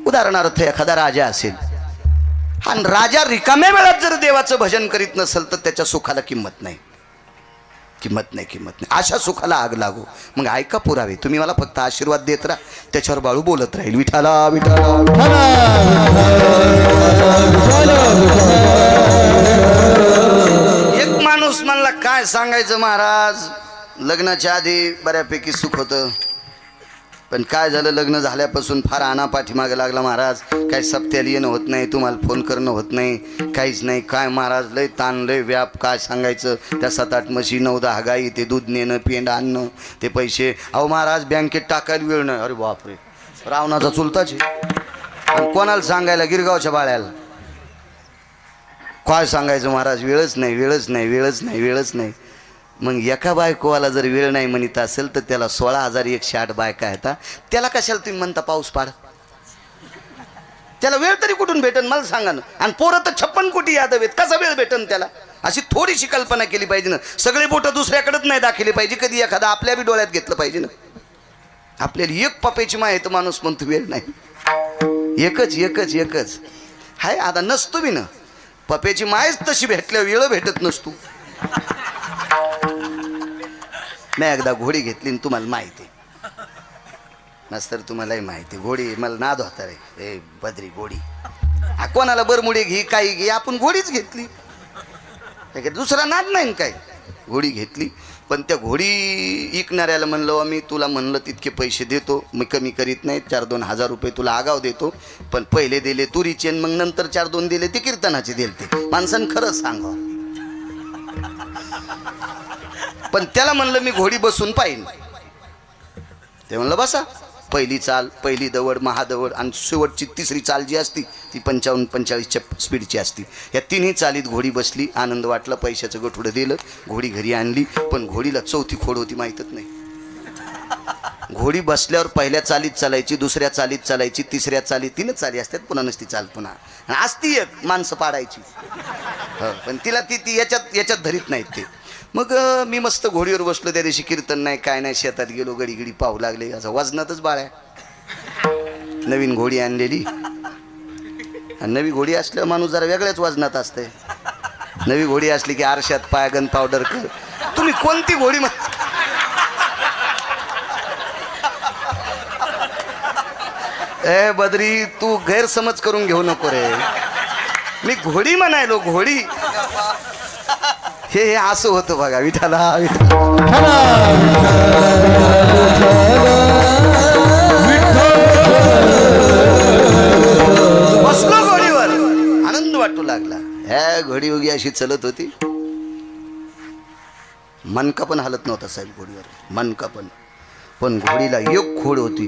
A: उदाहरणार्थ एखादा राजा असेल आणि राजा रिकाम्या वेळात जर देवाचं भजन करीत नसेल तर त्याच्या सुखाला किंमत नाही, किंमत नाही, किंमत नाही. अशा सुखाला आग लागू. मग ऐका पुरावे, तुम्ही मला फक्त आशीर्वाद देत राहा, त्याच्यावर बाळू बोलत राहील विठाला विठाला. एक माणूस म्हणला काय सांगायचं महाराज, लग्नाच्या आधी बऱ्यापैकी सुख होतं, पण काय झालं लग्न झाल्यापासून फार आणा पाठीमागे लागला महाराज. काही सप्त्याला येणं होत नाही, तुम्हाला फोन करणं होत नाही, काहीच नाही. काय महाराज लय ताण लय व्याप, काय सांगायचं. त्या 7-8 म्हशी 9-10 गाई, ते दूध नेणं पेंड आणणं, ते पैसे. अहो महाराज बँकेत टाकायला वेळ नाही. अरे बापरे, रावणाचा चुलताच आहे. आणि कोणाला सांगायला, गिरगावच्या बाळ्याला काय सांगायचं महाराज. वेळच नाही, वेळच नाही, वेळच नाही, वेळच नाही. मग एका बायकोवाला जर वेळ नाही म्हणत असेल तर त्याला 16,108 बायका येतात. त्याला कशाला तुम्ही म्हणता पाऊस पाड? त्याला वेळ तरी कुठून भेटन मला सांगा ना. आणि पोरं तर 56 कोटी यादव आहेत, कसा वेळ भेटन त्याला? अशी थोडीशी कल्पना केली पाहिजे ना. सगळे बोटं दुसऱ्याकडेच नाही दाखवली पाहिजे, कधी एखादा आपल्या बी डोळ्यात घेतलं पाहिजे ना. आपल्याला एक पप्याची माय तर माणूस म्हणतो वेळ नाही. एकच हाय. आता नसतो बी ना, पप्याची मायच तशी भेटल्या वेळ भेटत नसतो. मी एकदा घोडी घेतली तुम्हाला माहिती नसतर, तुम्हालाही माहिती. घोडी मला नाद होता रे. ए बद्री घोडी, कोणाला बरमुडी घे काही घे, आपण घोडीच घेतली. दुसरा नाद नाही काय. घोडी घेतली, पण त्या घोडी विकणाऱ्याला म्हणलं मी तुला म्हणलं तितके पैसे देतो, मी कमी करीत नाही. 4-2 हजार रुपये तुला आगाव देतो, पण पहिले दिले तुरीचे, मग नंतर 4-2 दिले ते कीर्तनाचे दिले. ते माणसानं खरंच सांगावं. पण त्याला म्हणलं मी घोडी बसून पाहिन. ते म्हणलं बसा. पहिली चाल, पहिली दवड, महादवड आणि शेवटची तिसरी चाल जी असती ती 55-45च्या स्पीडची असती. या तिन्ही चालीत घोडी बसली. आनंद वाटला. पैशाचं गठुडं दिलं, घोडी घरी आणली. पण घोडीला चौथी खोड होती माहीतच नाही. घोडी बसल्यावर पहिल्या चालीत चालायची, दुसऱ्या चालीत चालायची, तिसऱ्या चालीत 3 चाली असतात, पुन्हा नसती चाल पुन्हा. आणि असती एक माणसं पाडायची. पण तिला ती याच्यात धरीत नाहीत ते. मग मी मस्त घोडीवर बसलो. त्या दिवशी कीर्तन नाही काय नाही, शेतात गेलो, गडी पाहू लागले. असं वजनातच बाळ्या. नवीन घोडी आणलेली, आणि नवी घोडी असल्यावर माणूस जरा वेगळ्याच वजनात असते. नवी घोडी असली की आरशात पायगन पावडर कर. तुम्ही कोणती घोडी ए बद्री, तू गैरसमज करून घेऊ नको रे. मी घोडी म्हणायलो, घोडी. हे असं होतं बघा. विठाला बसलो घोडीवर, आनंद वाटू लागला. ह्या घोडी उगी अशी चलत होती. मनका पण हलत नव्हता साहेब घोडीवर, मनका पण घोडीला एक खोड होती.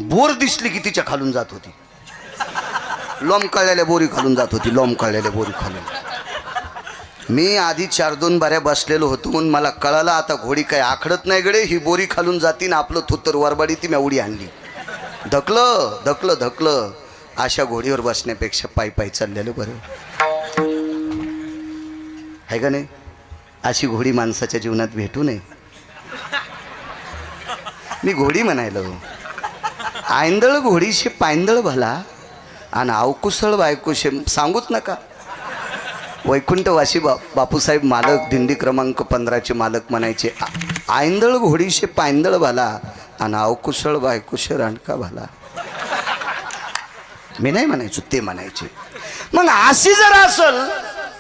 A: बोर दिसली की तिच्या खालून जात होती. लोंबकळलेल्या बोरी खालून जात होती, लोंबकळलेल्या बोरी खालून. मी आधी 4-2 बाऱ्या बसलेलो होतो, म्हणून मला कळालं आता घोडी काय आखडत नाही गडे, ही बोरी खालून जाती ना आपलं थुत्तर वरबाडी. ती मी उडी आणली. धकलं. अशा घोडीवर बसण्यापेक्षा पायी चाललेलं बरं आहे का नाही? अशी घोडी माणसाच्या जीवनात भेटू नये. मी घोडी म्हणायलो. आयंदळ घोडीशी पायंदळ भला आणि अवकुशळ बायकोशे सांगूच नका. वैकुंठवासी बापूसाहेब मालक, दिंडी क्रमांक 15चे मालक म्हणायचे, आयंदळ घोडीशे पायंदळ भाला आणि अवकुशळ बायकोशे रांडका भाला. मी नाही म्हणायचो, ते म्हणायचे. मग अशी जर असल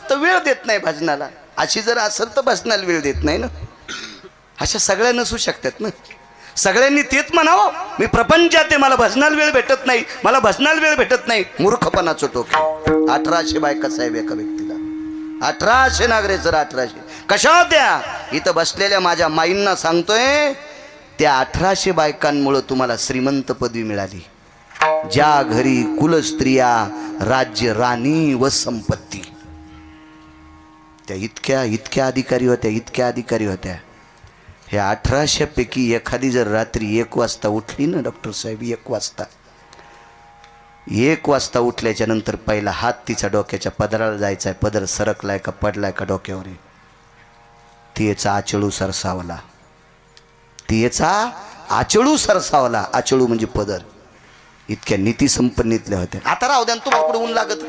A: तर वेळ देत नाही भजनाला. अशी जर असेल तर भजनाला वेळ देत नाही ना. अशा सगळ्या नसू शकतात ना. सगळ्यांनी तेच म्हणावं, मी प्रपंचात आहे, मला भजनाला वेळ भेटत नाही, मला भजनाला वेळ भेटत नाही. मूर्खपणाचं टोक. 1800 बायका साहेब एका व्यक्तीला. 1800 नागरे सर, 1800 कशा होत्या? इथं बसलेल्या माझ्या माईंना सांगतोय, त्या 1800 बायकांमुळं तुम्हाला श्रीमंत पदवी मिळाली. ज्या घरी कुलस्त्रिया, राज्य, राणी व संपत्ती, त्या इतक्या अधिकारी होत्या. ह्या 1800 पैकी एखादी जर रात्री 1 वाजता उठली ना डॉक्टर साहेब, 1 वाजता उठल्याच्या नंतर पहिला हात तिचा डोक्याच्या पदराला जायचा आहे. पदर सरकलाय का पडलाय का डोक्यावर, तिचा आचळू सरसावला. आचळू म्हणजे पदर. इतक्या नीती संपन्नीतल्या होत्या. आता राहू द्या, तुम्हाला कुठं ऊन लागत?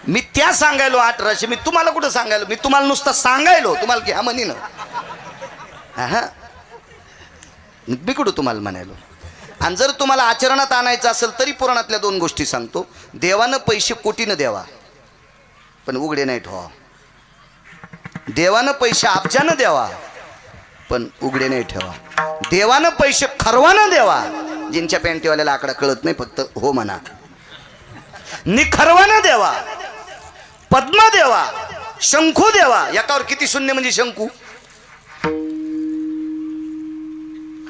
A: मी त्या सांगायलो 1800. मी तुम्हाला कुठं सांगायलो? मी तुम्हाला नुसतं सांगायलो, तुम्हाला घ्या म्हणी ना. हा, मी कुठं तुम्हाला म्हणायलो. आणि जर तुम्हाला आचरणात आणायचं असेल तरी पुराणातल्या 2 गोष्टी सांगतो. देवानं पैसे कोटीनं द्यावा, पण उघडे नाही ठेवा. देवानं पैसे अब्जानं द्यावा, पण उघडे नाही ठेवा. देवानं पैसे खरवानं द्यावा. ज्यांच्या पॅन्टीवाल्याला आकडा कळत नाही, फक्त हो म्हणा. निखरवानं द्यावा, पद्म द्यावा, शंखू द्यावा. एकावर किती शून्य म्हणजे शंखू.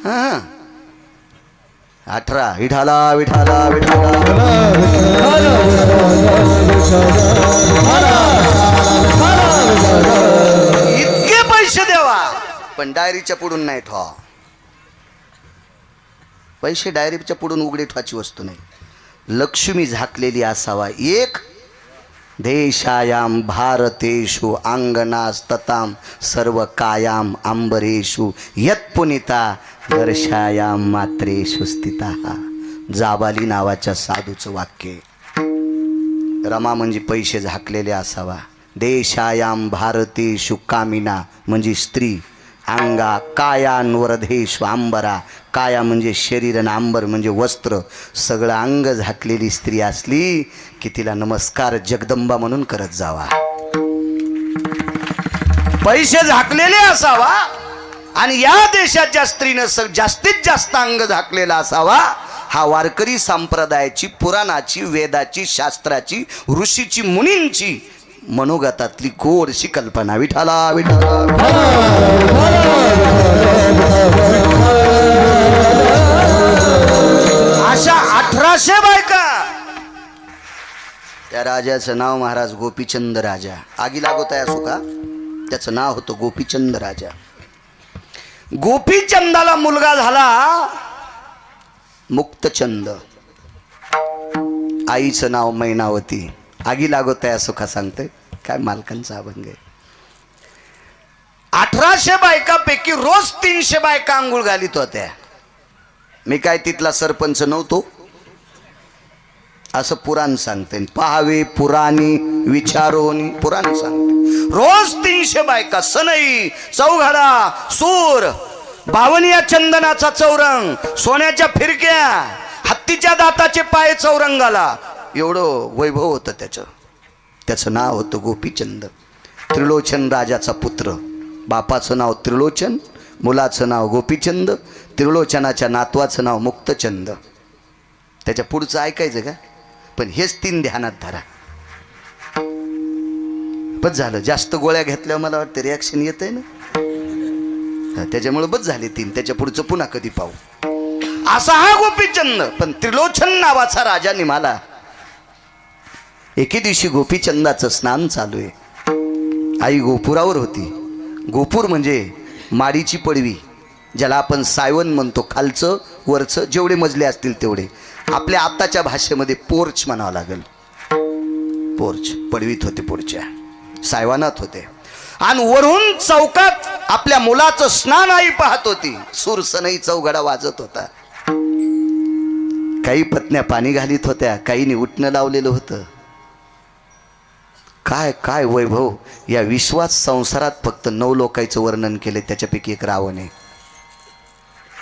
A: हा 18 विठाला विठाला विठाला. इतके पण डायरीच्या पुढून नाही ठेवा. पैसे डायरीच्या पुढून उघडे ठेवायची वस्तू नाही. लक्ष्मी झाकलेली असावा एक. देशायाम भारतेषु अंगनास्तताम सर्व कायाम अंबरेषु यत्पुनिता दर्शायाम मात्रेषु स्थिताः. जाबाली नावाच्या साधूचं वाक्य आहे. रमा म्हणजे पैसे झाकलेले असावा. देशायाम भारतेषु कामिना म्हणजे स्त्री. अंगा कायानवरधेषु अंबरा. काया म्हणजे शरीर आणि अंबर म्हणजे वस्त्र. सगळं अंग झाकलेली स्त्री असली की तिला नमस्कार जगदंबा म्हणून करत जावा. पैसे झाकलेले असावा आणि या देशाच्या स्त्रीनं जास्तीत जास्त अंग झाकलेला असावा. हा वारकरी संप्रदायाची, पुराणाची, वेदाची, शास्त्राची, ऋषीची, मुनींची मनोगतातली गोडशी कल्पना. विठाला विठाला. अशा 1800 बायका. त्या राजाचं नाव महाराज गोपीचंद राजा. आगी लागवत आहे असो का, त्याचं नाव होतं गोपीचंद राजा. गोपीचंदाला मुलगा झाला मुक्तचंद. आईचं नाव मैनावती. आगी लागवत आहे असो का सांगते काय, मालकांचा अभंग आहे. 1800 बायकापैकी रोज 300 बायका आंघोळ घालीत होत्या. मी काय तिथला सरपंच नव्हतो असं पुराण सांगते. पहावे पुराणी विचारोनी पुराण सांगते. रोज 300 बायका. सनई, चौघडा, सूर, बावनिया चंदनाचा चौरंग, सोन्याच्या फिरक्या, हत्तीच्या दाताचे पाय चौरंगाला. एवढं वैभव होतं त्याचं. त्याचं नाव होतं गोपीचंद. त्रिलोचन राजाचा पुत्र. बापाचं नाव त्रिलोचन, मुलाचं नाव गोपीचंद, त्रिलोचनाच्या नातवाचं नाव मुक्तचंद. त्याच्या पुढचं ऐकायचं का, पण हेच 3 ध्यानात धरा. बस झालं. जास्त गोळ्या घेतल्यावर मला वाटतं रिॲक्शन येतंय ना, त्याच्यामुळे बस झाले 3. त्याच्या पुढचं पुन्हा कधी पाहू. असा हा गोपीचंद. पण त्रिलोचन नावाचा राजा निघाला. एके दिवशी गोपीचंदाचं स्नान चालू आहे. आई गोपुरावर होती. गोपूर म्हणजे माडीची पडवी, ज्याला आपण सायवन म्हणतो. खालचं वरचं जेवढे मजले असतील तेवढे. आपल्या आताच्या भाषेमध्ये पोर्च म्हणावं लागेल. पोर्च पडवीत होते, पुढच्या सायवानात होते. आणि वरून चौकात आपल्या मुलाचं स्नान आई पाहत होती. सुरसनई चौघडा वाजत होता. काही पत्न्या पाणी घालीत होत्या, काहींनी उठणं लावलेलं होतं. काय काय वैभव. या विश्वात संसारात फक्त 9 लोकांचं वर्णन केले, त्याच्यापैकी एक रावण आहे.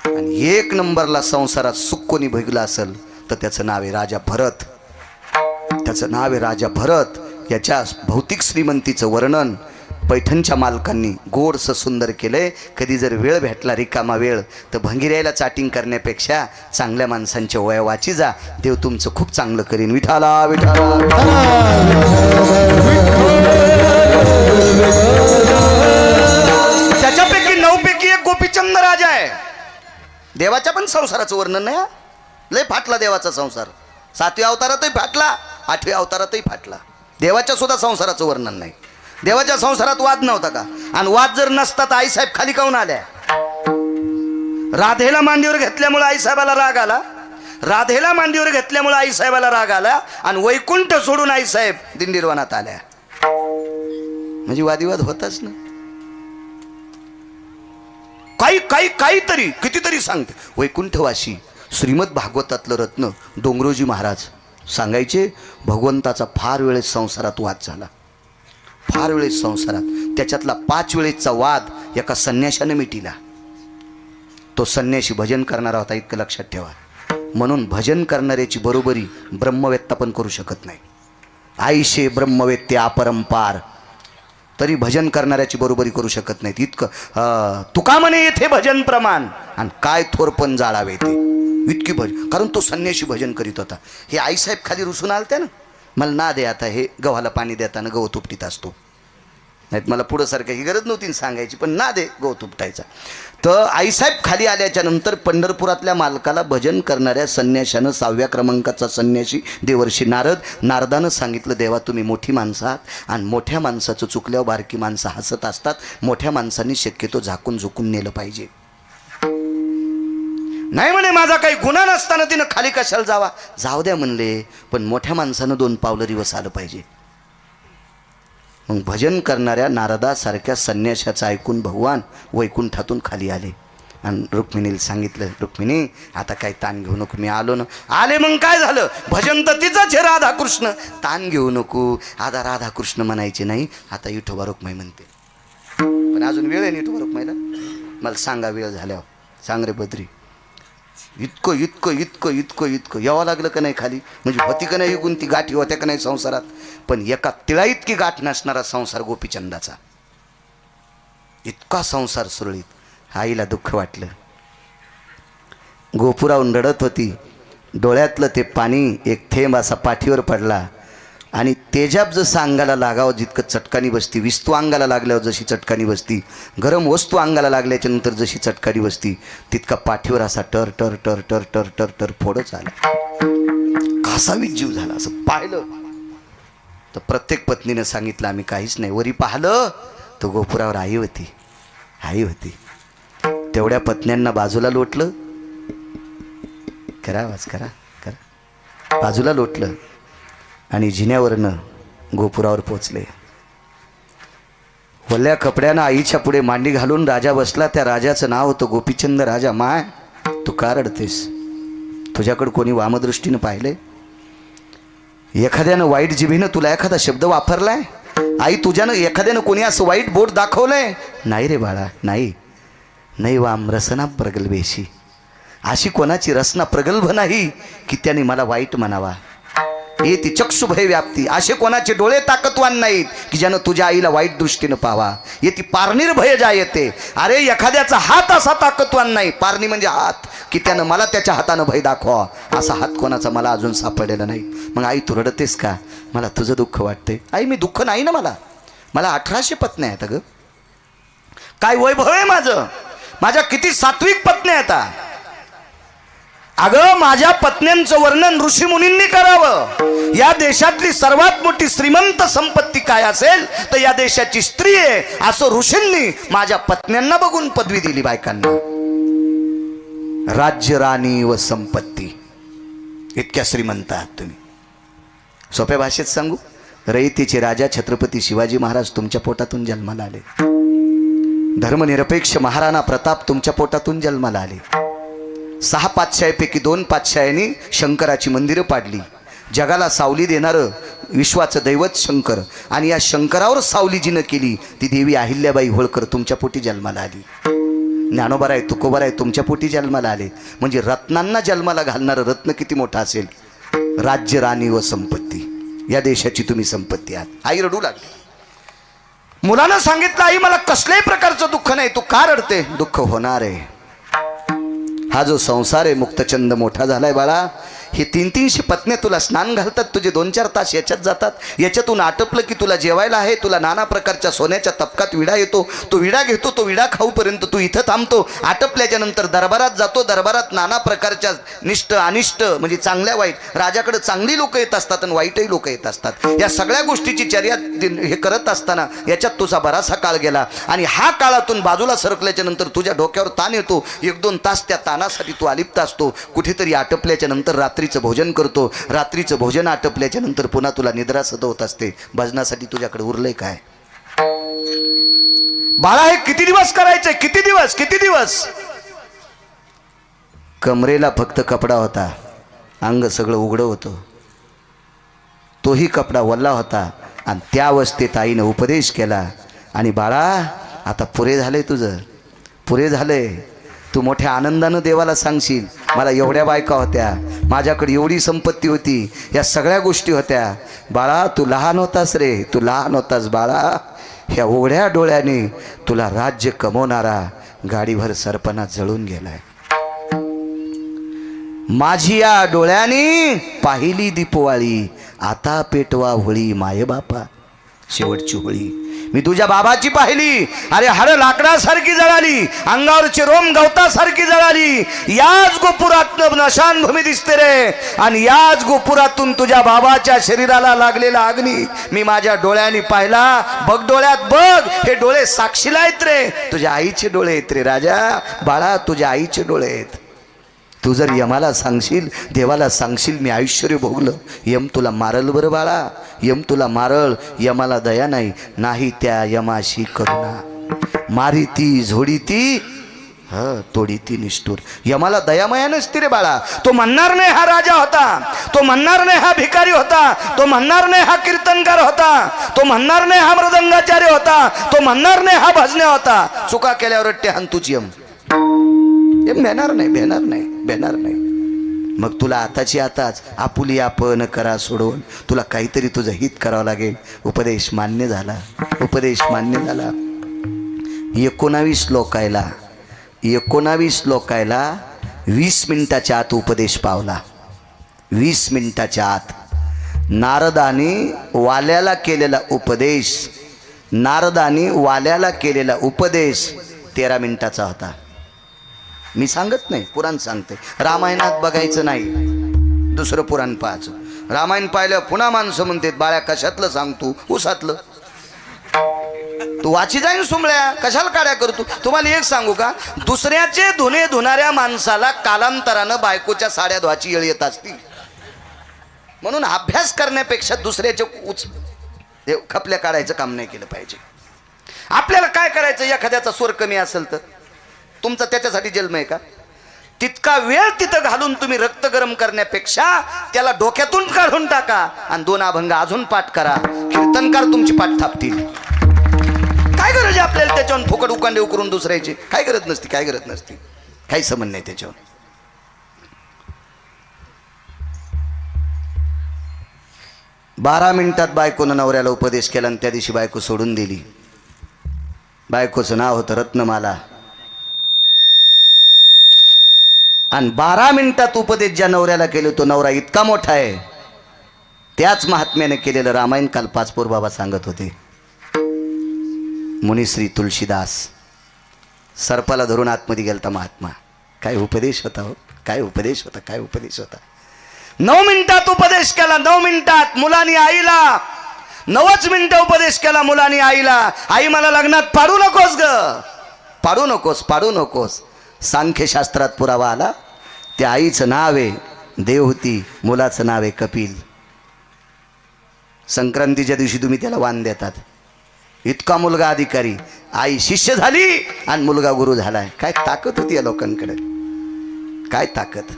A: आणि 1 नंबरला संसारात सुख कोणी भोगलं असेल तर त्याचं नाव आहे राजा भरत. त्याचं नाव आहे राजा भरत. याच्या भौतिक श्रीमंतीचं वर्णन पैठणच्या मालकांनी गोडसं सुंदर केलंय. कधी जर वेळ भेटला, रिकामा वेळ, तर भंगिऱ्याला चाटिंग करण्यापेक्षा चांगल्या माणसांच्या वया वाची जा. देव तुमचं खूप चांगलं करीन. विठाला विठाला. त्याच्यापैकी 9 पैकी एक गोपीचंद राजा आहे. देवाच्या पण संसाराचं वर्णन नाही. लय फाटला देवाचा संसार. 7व्या अवतारातही फाटला, 8व्या अवतारातही फाटला. देवाच्या सुद्धा संसाराचं वर्णन नाही. देवाच्या संसारात वाद नव्हता का? आणि वाद जर नसता तर आईसाहेब खाली काऊन आल्या? राधेला मांडीवर घेतल्यामुळे आईसाहेबाला राग आला. राधेला मांडीवर घेतल्यामुळे आईसाहेबाला राग आला आणि वैकुंठ सोडून आईसाहेब दिंडीरवनात आल्या. म्हणजे वादिवाद होताच ना. काहीतरी कितीतरी सांगते. वैकुंठवासी श्रीमद भागवतातलं रत्न डोंगरोजी महाराज सांगायचे, भगवंताचा फार वेळेस संसारात वाद झाला. फार वेळेस संसारात. त्याच्यातला 5 वेळेसचा वाद एका संन्याशाने मिटिला. तो संन्याशी भजन करणारा होता, इतकं लक्षात ठेवा. म्हणून भजन करणाऱ्याची बरोबरी ब्रह्मवेत्ता पण करू शकत नाही. आईशे ब्रह्मवेत्ते अपरंपार, तरी भजन करणाऱ्याची बरोबरी करू शकत नाहीत. इतकं तुका म्हणे येथे भजन प्रमाण, आणि काय थोरपण जाळावे ते इतकी भजन. कारण तो संन्याशी भजन करीत होता. हे आईसाहेब खाली रुसून आलते ना, मला ना दे आता, हे गव्हाला पाणी देताना गवत उपटीत असतो. नाहीत मला पुढं सारखं ही गरज नव्हती सांगायची, पण ना दे गो तुपटायचा. तर आईसाहेब खाली आल्याच्या नंतर पंढरपुरातल्या मालकाला भजन करणाऱ्या संन्याशानं 6व्या क्रमांकाचा संन्याशी देवर्षी नारदानं सांगितलं, देवा तुम्ही मोठी माणसं आहात आणि मोठ्या माणसाचं चुकल्यावर बारकी माणसं हसत असतात, मोठ्या माणसांनी शक्यतो झाकून झुकून नेलं पाहिजे. नाही म्हणे माझा काही गुन्हा नसताना तिनं खाली कशाला जावा, जाऊ द्या म्हणले, पण मोठ्या माणसानं 2 पावलं रिवस आलं पाहिजे. मग भजन करणाऱ्या नारदासारख्या संन्याशाचं ऐकून भगवान वैकुंठातून खाली आले आणि रुक्मिणीला सांगितलं, रुक्मिणी आता काही ताण घेऊ नको, मी आलो ना. आले मग काय झालं, भजन तर तिचंच आहे राधाकृष्ण, ताण घेऊ नको. आता राधाकृष्ण म्हणायचे नाही, आता विठोबा रुक्माई म्हणते. पण अजून वेळ आहे विठोबा रुक्माईला, मला सांगा वेळ झाल्यावर सांग रे बद्री. इतकं इतकं इतकं इतकं इतकं यावं लागलं का नाही खाली, म्हणजे होती का नाही गुंती गाठी होत्या का नाही संसारात, पण एका तिळा इतकी गाठ नसणारा संसार गोपीचंदाचा. इतका संसार सुरळीत. आईला दुःख वाटलं, गोपुराहून रडत होती, डोळ्यातलं ते पाणी एक थेंब असा पाठीवर पडला आणि तेजाब जसं अंगाला लागावं जितकं चटकानी बसती, विस्तू अंगाला लागल्यावर जशी चटकानी बसती, गरम वस्तू अंगाला लागल्याच्या नंतर जशी चटकानी बसती, तितका पाठीवर असा टर टर टर टर टर टर टर फोडच आला. कासावीत जीव झाला. असं पाहिलं तर प्रत्येक पत्नीनं सांगितलं आम्ही काहीच नाही. वरी पाहिलं तर गोपुरावर आई होती, आई होती. तेवढ्या पत्न्यांना बाजूला लोटलं, करा आवाज करा करा, बाजूला लोटलं आणि जिन्यावरनं गोपुरावर पोचले. वल्ल्या कपड्यानं आईच्या पुढे मांडी घालून राजा बसला. त्या राजाचं नाव होतं गोपीचंद राजा. माय तू का रडतेस, तुझ्याकडं कोणी वामदृष्टीनं पाहिले, एखाद्यानं वाईट जिभेनं तुला एखादा शब्द वापरलाय, आई तुझ्यानं एखाद्यानं कोणी असं वाईट बोट दाखवलंय? नाही रे बाळा, नाही नाही. वाम रसना प्रगल्भेशी, अशी कोणाची रसना प्रगल्भ नाही की त्याने मला वाईट म्हणावा. ये ती चक्षुभय व्याप्ती, असे कोणाचे डोळे ताकदवान नाहीत की ज्यानं तुझ्या आईला वाईट दृष्टीनं पाहावा. ये ती पारणीर भय जा येते. अरे एखाद्याचा हात असा ताकदवान नाही, पारणी म्हणजे हात, की त्यानं मला त्याच्या हातानं भय दाखवा, असा हात कोणाचा मला अजून सापडलेला नाही. मग आई तू रडतेस का, मला तुझं दुःख वाटते. आई मी दुःख नाही ना, मला 1800 पत्न्या आहेत. अगं काय वैभव आहे माझं, माझ्या किती सात्विक पत्न्या आहेत. अगं माझ्या पत्न्यांचं वर्णन ऋषीमुनींनी करावं. या देशातली सर्वात मोठी श्रीमंत संपत्ती काय असेल तर या देशाची स्त्री आहे, असं ऋषींनी माझ्या पत्न्यांना बघून पदवी दिली बायकांना. राज्य, राणी व संपत्ती, इतक्या श्रीमंत आहात तुम्ही. सोप्या भाषेत सांगू, रयतेचे राजा छत्रपती शिवाजी महाराज तुमच्या पोटातून जन्माला आले. धर्मनिरपेक्ष महाराणा प्रताप तुमच्या पोटातून जन्माला आले. 6 पातशाहीपैकी 2 पातशाह्यांनी शंकराची मंदिरं पाडली. जगाला सावली देणारं विश्वाचं दैवत शंकर, आणि या शंकरावर सावली जिनं केली ती देवी अहिल्याबाई होळकर तुमच्या पोटी जन्माला आली. ज्ञानोबाराय तुकोबाराय तुमच्या पोटी जन्माला आले. म्हणजे रत्नांना जन्माला घालणारं रत्न किती मोठं असेल. राज्य, राणी व संपत्ती, या देशाची तुम्ही संपत्ती आहात. आई रडू लागली. मुलानं सांगितलं, आई मला कसल्याही प्रकारचं दुःख नाही. तू का रडते? दुःख होणार आहे. हा जो संसार आहे मुक्तचंद मोठा झालाय बाळा. हे 300-300 पत्न्या तुला स्नान घालतात, तुझे 2-4 तास याच्यात जातात. याच्यातून आटपलं की तुला जेवायला आहे, तुला नाना प्रकारच्या सोन्याच्या तपकात विडा येतो, तो विडा घेतो, तो विडा खाऊपर्यंत तू इथं थांबतो. आटपल्याच्या नंतर दरबारात जातो, दरबारात नाना प्रकारच्या निष्ठ अनिष्ट म्हणजे चांगल्या वाईट, राजाकडे चांगली लोक येत असतात आणि वाईटही लोक येत असतात. या सगळ्या गोष्टीची चर्या हे करत असताना याच्यात तुझा बराचसा काळ गेला आणि हा काळातून बाजूला सरकल्याच्या नंतर तुझ्या डोक्यावर ताण येतो. 1-2 तास त्या ताणासाठी तू अलिप्त असतो. कुठेतरी आटपल्याच्या नंतर रात्रीचं भोजन करतो. रात्रीचं भोजन आटपल्याच्या नंतर पुन्हा तुला निद्रा सदवत असते. भजनासाठी तुझ्याकडे उरलंय काय बाळा? हे किती दिवस करायचंय? किती दिवस? किती दिवस? कमरेला फक्त कपडा होता, अंग सगळं उघडं होतं. तोही कपडा वल्ला होता आणि त्या अवस्थेत आईनं उपदेश केला, आणि बाळा आता पुरे झालंय तुझं, पुरे झालंय. तू मोठ्या आनंदानं देवाला सांगशील, मला एवढ्या बायका होत्या, माझ्याकडे एवढी संपत्ती होती, या सगळ्या गोष्टी होत्या. बाळा तू लहान होतास रे, तू लहान होतास बाळा. ह्या उघड्या डोळ्याने तुला राज्य कमवणारा गाडीभर सरपणा जळून गेलाय. माझी या डोळ्याने पाहिली दीपवाळी, आता पेटवा होळी मायबापा. शेवटची होळी मी तुझ्या बाबाची पाहिली, अरे हाड लाकडासारखी जळाली, अंगावरची रोम गवतासारखी जळाली. याच गोपुरातून नशानभूमी दिसते रे, आणि याच गोपुरातून तुझ्या बाबाच्या शरीराला लागलेला अग्नी मी माझ्या डोळ्यांनी पाहिला. बघ डोळ्यात बघ, हे डोळे साक्षीला आहेत रे, तुझ्या आईचे डोळे आहेत रे राजा, बाळा तुझ्या आईचे डोळे आहेत. तू जर यमाला सांगशील, देवाला सांगशील मी ऐश्वर्य भोगलं, यम तुला मारल बरं बाळा, यम तुला मारल. यमाला दया नाही, नाही त्या यमाशी करुणा. मारी ती झोडी ती तोडी ती निष्ठूर. यमाला दयामया नसती रे बाळा. तो म्हणणार नाही हा राजा होता, तो म्हणणार नाही हा भिकारी होता, तो म्हणणार नाही हा कीर्तनकार होता, तो म्हणणार नाही हा मृदंगाचार्य होता, तो म्हणणार नाही हा भजने होता. चुका केल्यावर रट्टे हाणतूच यम. यम भेणार नाही, भेणार नाही, भेणार नाही. मग तुला आताची आताच आपुली आपण करा सोडवून तुला काहीतरी तुझं हित करावं लागेल. उपदेश मान्य झाला, उपदेश मान्य झाला. 19 लोकायला 20 मिनिटाच्या आत उपदेश पावला. 20 मिनिटाच्या आत नारदाने वाल्याला केलेला उपदेश, नारदाने वाल्याला केलेला उपदेश 13 मिनिटाचा होता. मी सांगत नाही, पुराण सांगते. रामायणात बघायचं नाही, दुसरं पुराण पाहायचं. रामायण पाहिलं पुन्हा माणसं म्हणतात बाळ्या कशातलं सांगतो, उसातलं. तू वाची जाईन सुमळ्या, कशाला काड्या करतो. तुम्हाला एक सांगू का, दुसऱ्याचे धुणे धुणाऱ्या माणसाला कालांतरानं बायकोच्या साड्या धुवाची येळ येत असती. म्हणून अभ्यास करण्यापेक्षा दुसऱ्याचे खपल्या काढायचं काम नाही केलं पाहिजे. आपल्याला काय करायचं, एखाद्याचा स्वर कमी असेल तर तुमचा त्याच्यासाठी जन्म आहे का? तितका वेळ तिथं घालून तुम्ही रक्त गरम करण्यापेक्षा त्याला डोक्यातून काढून टाका आणि 2 अभंग अजून पाठ करा. कीर्तनकार तुमची पाठ थापतील. काय गरज आहे आपल्याला त्याच्यावर फुकट उकांडे करून दुसऱ्याची? काय गरज नसती, काय गरज नसती, काही संबंध नाही त्याच्यावर. 12 मिनिटात बायकोनं नवऱ्याला उपदेश केला आणि त्या दिवशी बायको सोडून दिली. बायकोचं नाव होतं रत्नमाला. आणि 12 मिनिटात उपदेश ज्या नवऱ्याला केले तो नवरा इतका मोठा आहे. त्याच महात्म्याने केलेलं रामायण काल पाचपोर बाबा सांगत होते. मुनिश्री तुलसीदास सर्पाला धरून आतमध्ये गेलता महात्मा. काय उपदेश होता हो, काय उपदेश होता, काय उपदेश होता. 9 मिनिटात उपदेश केला, 9 मिनिटात. मुलांनी आईला 9च मिनिटं उपदेश केला मुलांनी आईला. आई मला लग्नात पाडू नकोस ग, पाडू नकोस, पाडू नकोस. सांख्यशास्त्रात पुरावा आला. त्या आईचं नाव आहे देवहूती, मुलाचं नाव आहे कपिल. संक्रांतीच्या दिवशी तुम्ही त्याला वाण देतात. इतका मुलगा अधिकारी, आई शिष्य झाली आणि मुलगा गुरु झालाय. काय ताकद होती या लोकांकडे, काय ताकद.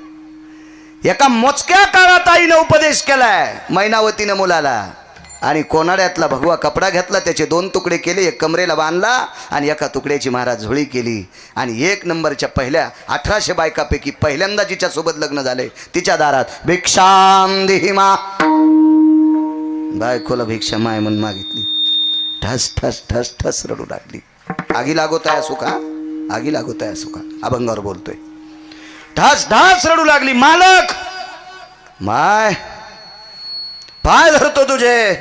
A: एका मोजक्या काळात आईने उपदेश केलाय मैनावतीनं मुलाला. आणि कोनाड्यातला भगवा कपडा घेतला, त्याचे 2 तुकडे केले, एक कमरेला बांधला आणि एका तुकड्याची महाराज झोळी केली. आणि 1 नंबरच्या पहिल्या 1800 बायकापैकी पहिल्यांदा जिच्या सोबत लग्न झाले तिच्या दारात भिक्षाम देहि मा. बायकोला भिक्षा माय म्हणून मागितली. ठस ठस ठस ठस रडू लागली. आगी लागोताय सुका, आगी लागोताय सुका, अभंगावर बोलतोय. ठस ढास रडू लागली. मालक माय पाय धरतो तुझे,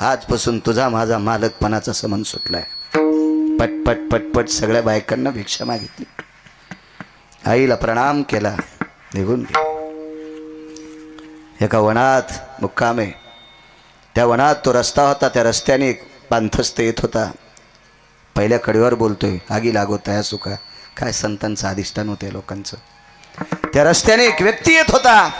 A: आजपासून तुझा माझा मालकपणाचा संबंध सुटलाय. पटपट पटपट सगळ्या बायकांना भिक्षा मागितली. आईला प्रणाम केला, निघून गेला. एका वनात मुक्काम आहे. त्या वनात तो रस्ता होता, त्या रस्त्याने एक पांथस्त येत होता. पहिल्या कडीवर बोलतोय आगी लागोताय सुका. काय संतांचं अधिष्ठान होते लोकांचं. त्या रस्त्याने एक व्यक्ती येत होता.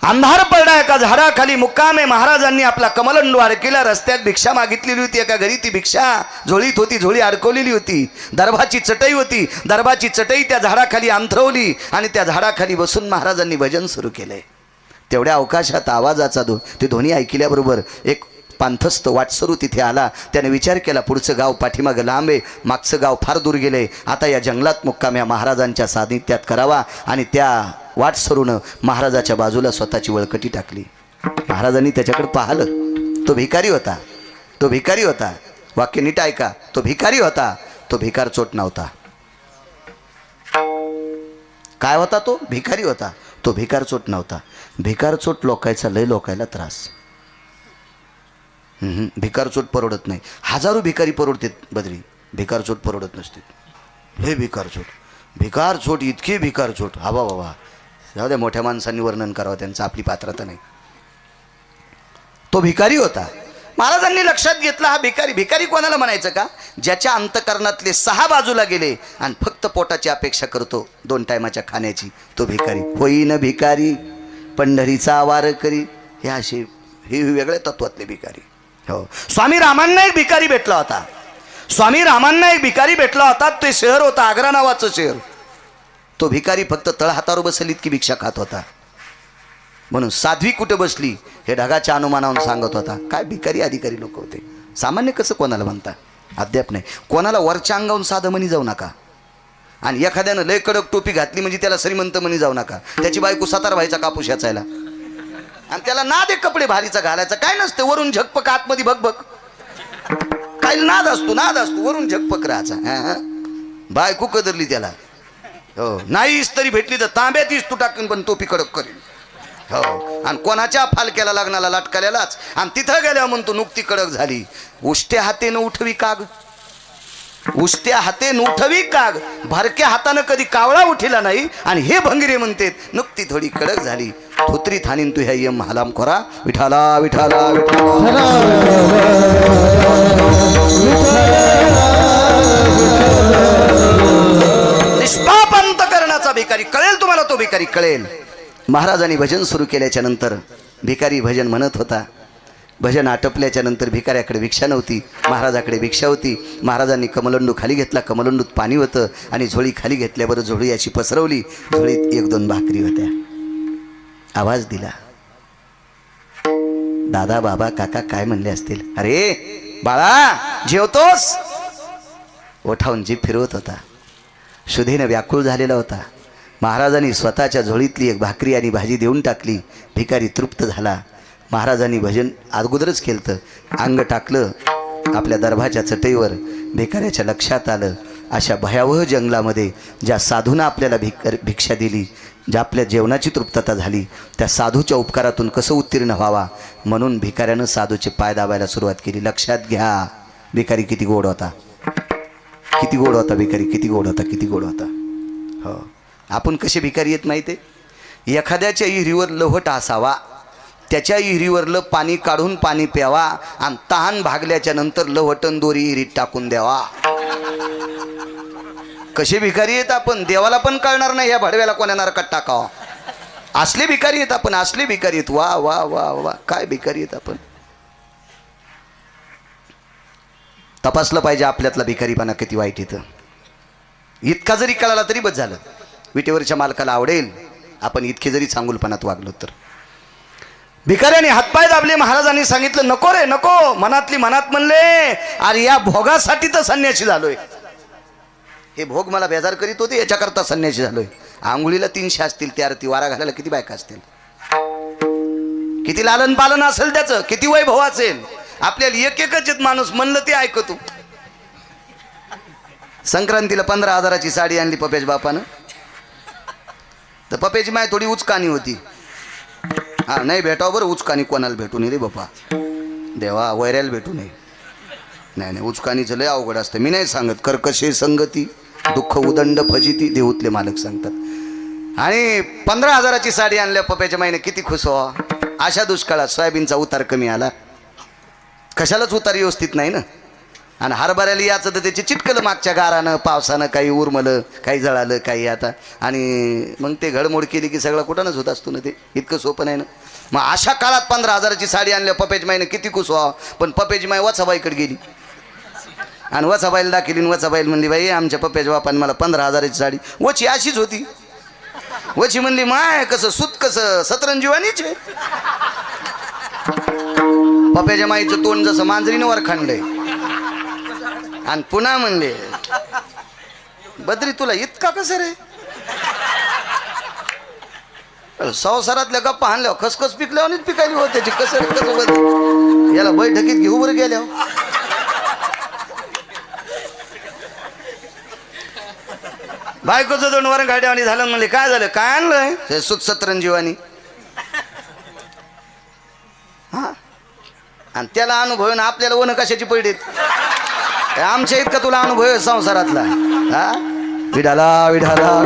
A: अंधार पडला, एका झाडाखाली मुक्काम आहे. महाराजांनी आपला कमलंडवार केला. रस्त्यात भिक्षा मागितलेली होती. एका घरी ती भिक्षा झोळीत होती, झोळी अडकवलेली होती. दरबाची चटई होती, दरबाची चटई त्या झाडाखाली अंथरवली आणि त्या झाडाखाली बसून महाराजांनी भजन सुरू केलंय. तेवढ्या अवकाशात आवाजाचा ते ध्वनी ऐकल्याबरोबर एक पांथस्त वाटसरू तिथे आला. त्याने विचार केला, पुढचं गाव पाठीमागं लांब आहे, मागचं गाव फार दूर गेले. आता या जंगलात मुक्काम या महाराजांच्या सानिध्यात करावा. आणि त्या वाटसरूनं महाराजाच्या बाजूला स्वतःची वळकटी टाकली. महाराजांनी त्याच्याकडे पाहिलं. तो भिकारी होता, तो भिकारी होता. वाक्य नीट ऐका, तो भिकारी होता, तो भिकार चोट नव्हता. काय होता तो? भिकारी होता, तो भिकार चोट नव्हता. भिकार चोट लोकायचा लय लोकायला त्रास. भिकारचोट परवडत नाही. हजारो भिकारी परवडतात बद्री, भिकारचोट परवडत नसते. हे भिकारचोट इतके भिकारचोट, हा बाबा जाऊ द्या, मोठ्या माणसांनी वर्णन करावं त्यांचं, आपली पात्रता नाही. तो भिकारी होता. महाराजांनी लक्षात घेतला हा भिकारी कोणाला म्हणायचं का? ज्याच्या अंतकरणातले 6 बाजूला गेले आणि फक्त पोटाची अपेक्षा करतो 2 टायमाच्या खाण्याची, तो भिकारी. होईन भिकारी पंढरीचा वार करी, हे असे हे वेगळ्या तत्वातले भिकारी. हो, स्वामी रामांना एक भिकारी भेटला होता. ते शहर होतं आग्रा नावाचं शहर. तो भिकारी फक्त तळहातावर बसलीत की भिक्षा खात होता. म्हणून साध्वी कुठे बसली हे ढगाच्या अनुमानावरून सांगत होता. काय भिकारी अधिकारी लोक होते. सामान्य कसं कोणाला म्हणता अद्याप नाही. कोणाला वरच्या अंगावून साधं म्हणी जाऊ नका, आणि एखाद्यानं लय कडक टोपी घातली म्हणजे त्याला श्रीमंत म्हणी जाऊ नका. त्याची बायको 7 व्हायचा कापूस याचायला, आणि त्याला नाद एक कपडे भारीचा घालायचा. काय नसते, वरून झकपक आतमध्ये भगभग, काय नाद असतो वरून झकपक राहायचा. बायको कदरली त्याला. हो, नाही इस्त्री भेटली तर तांब्यात इस्तू टाकून पण टोपी कडक करेल. हो, आणि कोणाच्या फालक्याला लग्नाला लटकाल्यालाच, आणि तिथं गेल्यावर म्हणतो नुकती कडक झाली. उष्ट्या हातेनं उठवी काग, भरक्या हातानं कधी कावळा उठिला नाही. आणि हे भंगिरे म्हणते नुकती थोडी कडक झाली. थोत्री थानीन तू ह्या यम हलाम खोरा. विठाला विठाला विठाला. निष्पाप अंतकरणाचा भिकारी. कळेल तुम्हाला तो भिकारी, कळेल. महाराजांनी भजन सुरू केल्याच्या नंतर भिकारी भजन म्हणत होता. भजन आटपल्याच्या नंतर भिकाऱ्याकडे भिक्षा नव्हती, महाराजाकडे भिक्षा होती. महाराजांनी कमलंडू खाली घेतला, कमलंडूत पाणी होतं, आणि झोळी खाली घेतल्याबरोबर झोळी अशी पसरवली. झोळीत 1-2 भाकरी होत्या. आवाज दिला. दादा बाबा काका काय म्हणले असतील, अरे बाळा जेवतोस? ओठावून जीभ फिरवत होता. शुद्धीनं व्याकुळ झालेला होता. महाराजांनी स्वतःच्या झोळीतली 1 भाकरी आणि भाजी देऊन टाकली. भिकारी तृप्त झाला. महाराजांनी भजन अगोदरच केलं, अंग टाकलं आपल्या दरभाच्या चटईवर. भिकाऱ्याच्या लक्षात आलं, अशा भयावह जंगलामध्ये ज्या साधूनं आपल्याला भिक्षा दिली, ज्या आपल्या जेवणाची तृप्तता झाली, त्या साधूच्या उपकारातून कसं उत्तीर्ण व्हावा म्हणून भिकाऱ्यानं साधूचे पाय दाबायला सुरुवात केली. लक्षात घ्या, भिकारी किती गोड होता, भिकारी किती गोड होता. हो, आपण कसे भिकारी आहेत माहिती आहे? एखाद्याच्या विहिरीवर लहोट असावा, त्याच्या विहिरीवरलं पाणी काढून पाणी प्यावा, आणि तहान भागल्याच्या नंतर लहोटन दोरी विहिरीत टाकून द्यावा. कसे भिकारी आहेत आपण, देवाला पण कळणार नाही ह्या भडव्याला कोण्या नरकात टाकावा. असले भिकारी आहेत आपण, असले भिकारी आहेत. वा वा वा वा, काय भिकारी आहेत आपण. तपासलं पाहिजे आपल्यातला भिकारीपणा किती वाईट येतं. इतका जरी कळाला तरी बस झालं. विटेवरच्या मालकाला आवडेल आपण इतके जरी चांगुलपणात वागलो तर. भिकाऱ्याने हातपाय दाबले. महाराजांनी सांगितलं नको रे नको. मनातली मनात म्हणले, अरे या भोगासाठी तर संन्यासी झालोय. हे भोग मला बेजार करीत होते, याच्याकरता संन्यासी झालोय. आंघोळीला 300 असतील, त्या आरती वारा घालायला किती बायका असतील, किती लालन पालन असेल त्याचं, किती वैभव असेल. आपल्याला एकच माणूस म्हणलं ते ऐकतो. संक्रांतीला 15,000ची साडी आणली पप्याच्या बापानं, तर पप्याची माय थोडी उचकानी होती. हा नाही भेटावं बरं, उचकानी कोणाला भेटू नये रे बापा, देवा वैऱ्याला भेटू नये. नाही उचकानीचं लय अवघड असतं. मी नाही सांगत, कर्कशे संगती दुःख उदंड फजिती, देऊतले मालक सांगतात. आणि 15,000ची साडी आणल्या पप्याच्या माईने किती खुश व्हा. अशा दुष्काळात सोयाबीनचा उतार कमी आला, कशालाच उतार व्यवस्थित नाही ना. आणि हरभऱ्याला याचं तर त्याची चिटकलं मागच्या गारानं पावसानं, काही उरमलं काही जळालं काही आता. आणि मग ते घडमोड केली की सगळं कुठंच होत असतो ना, ते इतकं सोपं नाही ना. मग अशा काळात 15,000ची साडी आणल्या पप्याची माईने किती खुश व्हा. पण पप्याची माई वचाबाईकडे गेली आणि वचाबाईला दाखिली. वचाबाईल म्हणली, बाई आमच्या पप्याच्या बापाने मला 15,000ची साडी. वची अशीच होती. वची म्हणली, माय कसं सुत कसं सतरंजीवानीच आहे. पप्याच्या माईचं तोंड जसं मांजरीनं वर खांडलंय. आणि पुन्हा म्हणले, बद्री तुला इतका कसं रे. संसारातल्या गप्पा आणल्यावर खसखस पिकल्यावर पिकायली होत त्याची. कसं रे कसं बद्री, याला बैठकीत घेऊ बरं गेल्या. बायकोचं दोन वरण गाड्यावानी झालं. म्हणले काय झालं, काय आणलंय. सुत सतरंजीवानी. हा आणि त्याला अनुभव आहे ना आपल्याला वन कशाची पडलीत आमच्या इतका तुला अनुभव आहे संसारातला हा विडाला विडाला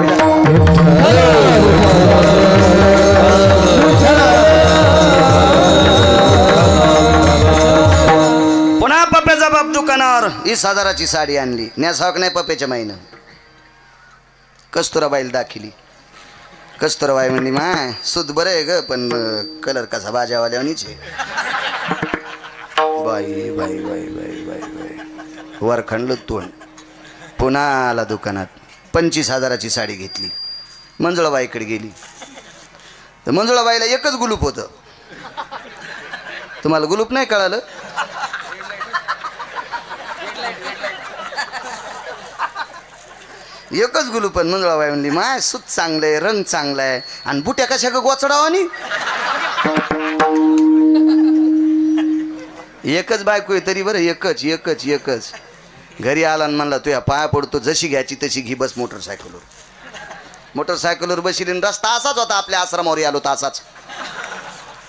A: पुन्हा पप्प्याचा बाप दुकानावर 20,000ची साडी आणली नेसावक नाही पप्प्याच्या माईनं कस्तुराबाईला दाखिली कस्तुराबाई म्हणली माय सुद बरं आहे ग पण कलर कसा भाज्यावाल्यावनीच आहे बाई बाई बाई बाई बाई बाई वर खणलं तोंड पुन्हा आला दुकानात 25,000ची साडी घेतली मंजुळाबाईकडे गेली तर मंजुळाबाईला एकच गुलूप होतं तुम्हाला गुलूप नाही कळालं एकच गुलूप पण मंजुळाबाई म्हणली माय सूत चांगलंय रंग चांगलाय आणि बुट्या कशा ग गोचडावानी एकच बायको आहे तरी बरं एकच एकच एकच घरी आला आणि म्हणला तुया पाया पडतो जशी घ्यायची तशी घी बस मोटरसायकलवर बसली रस्ता असाच होता आपल्या आश्रमावर आलो तर असाच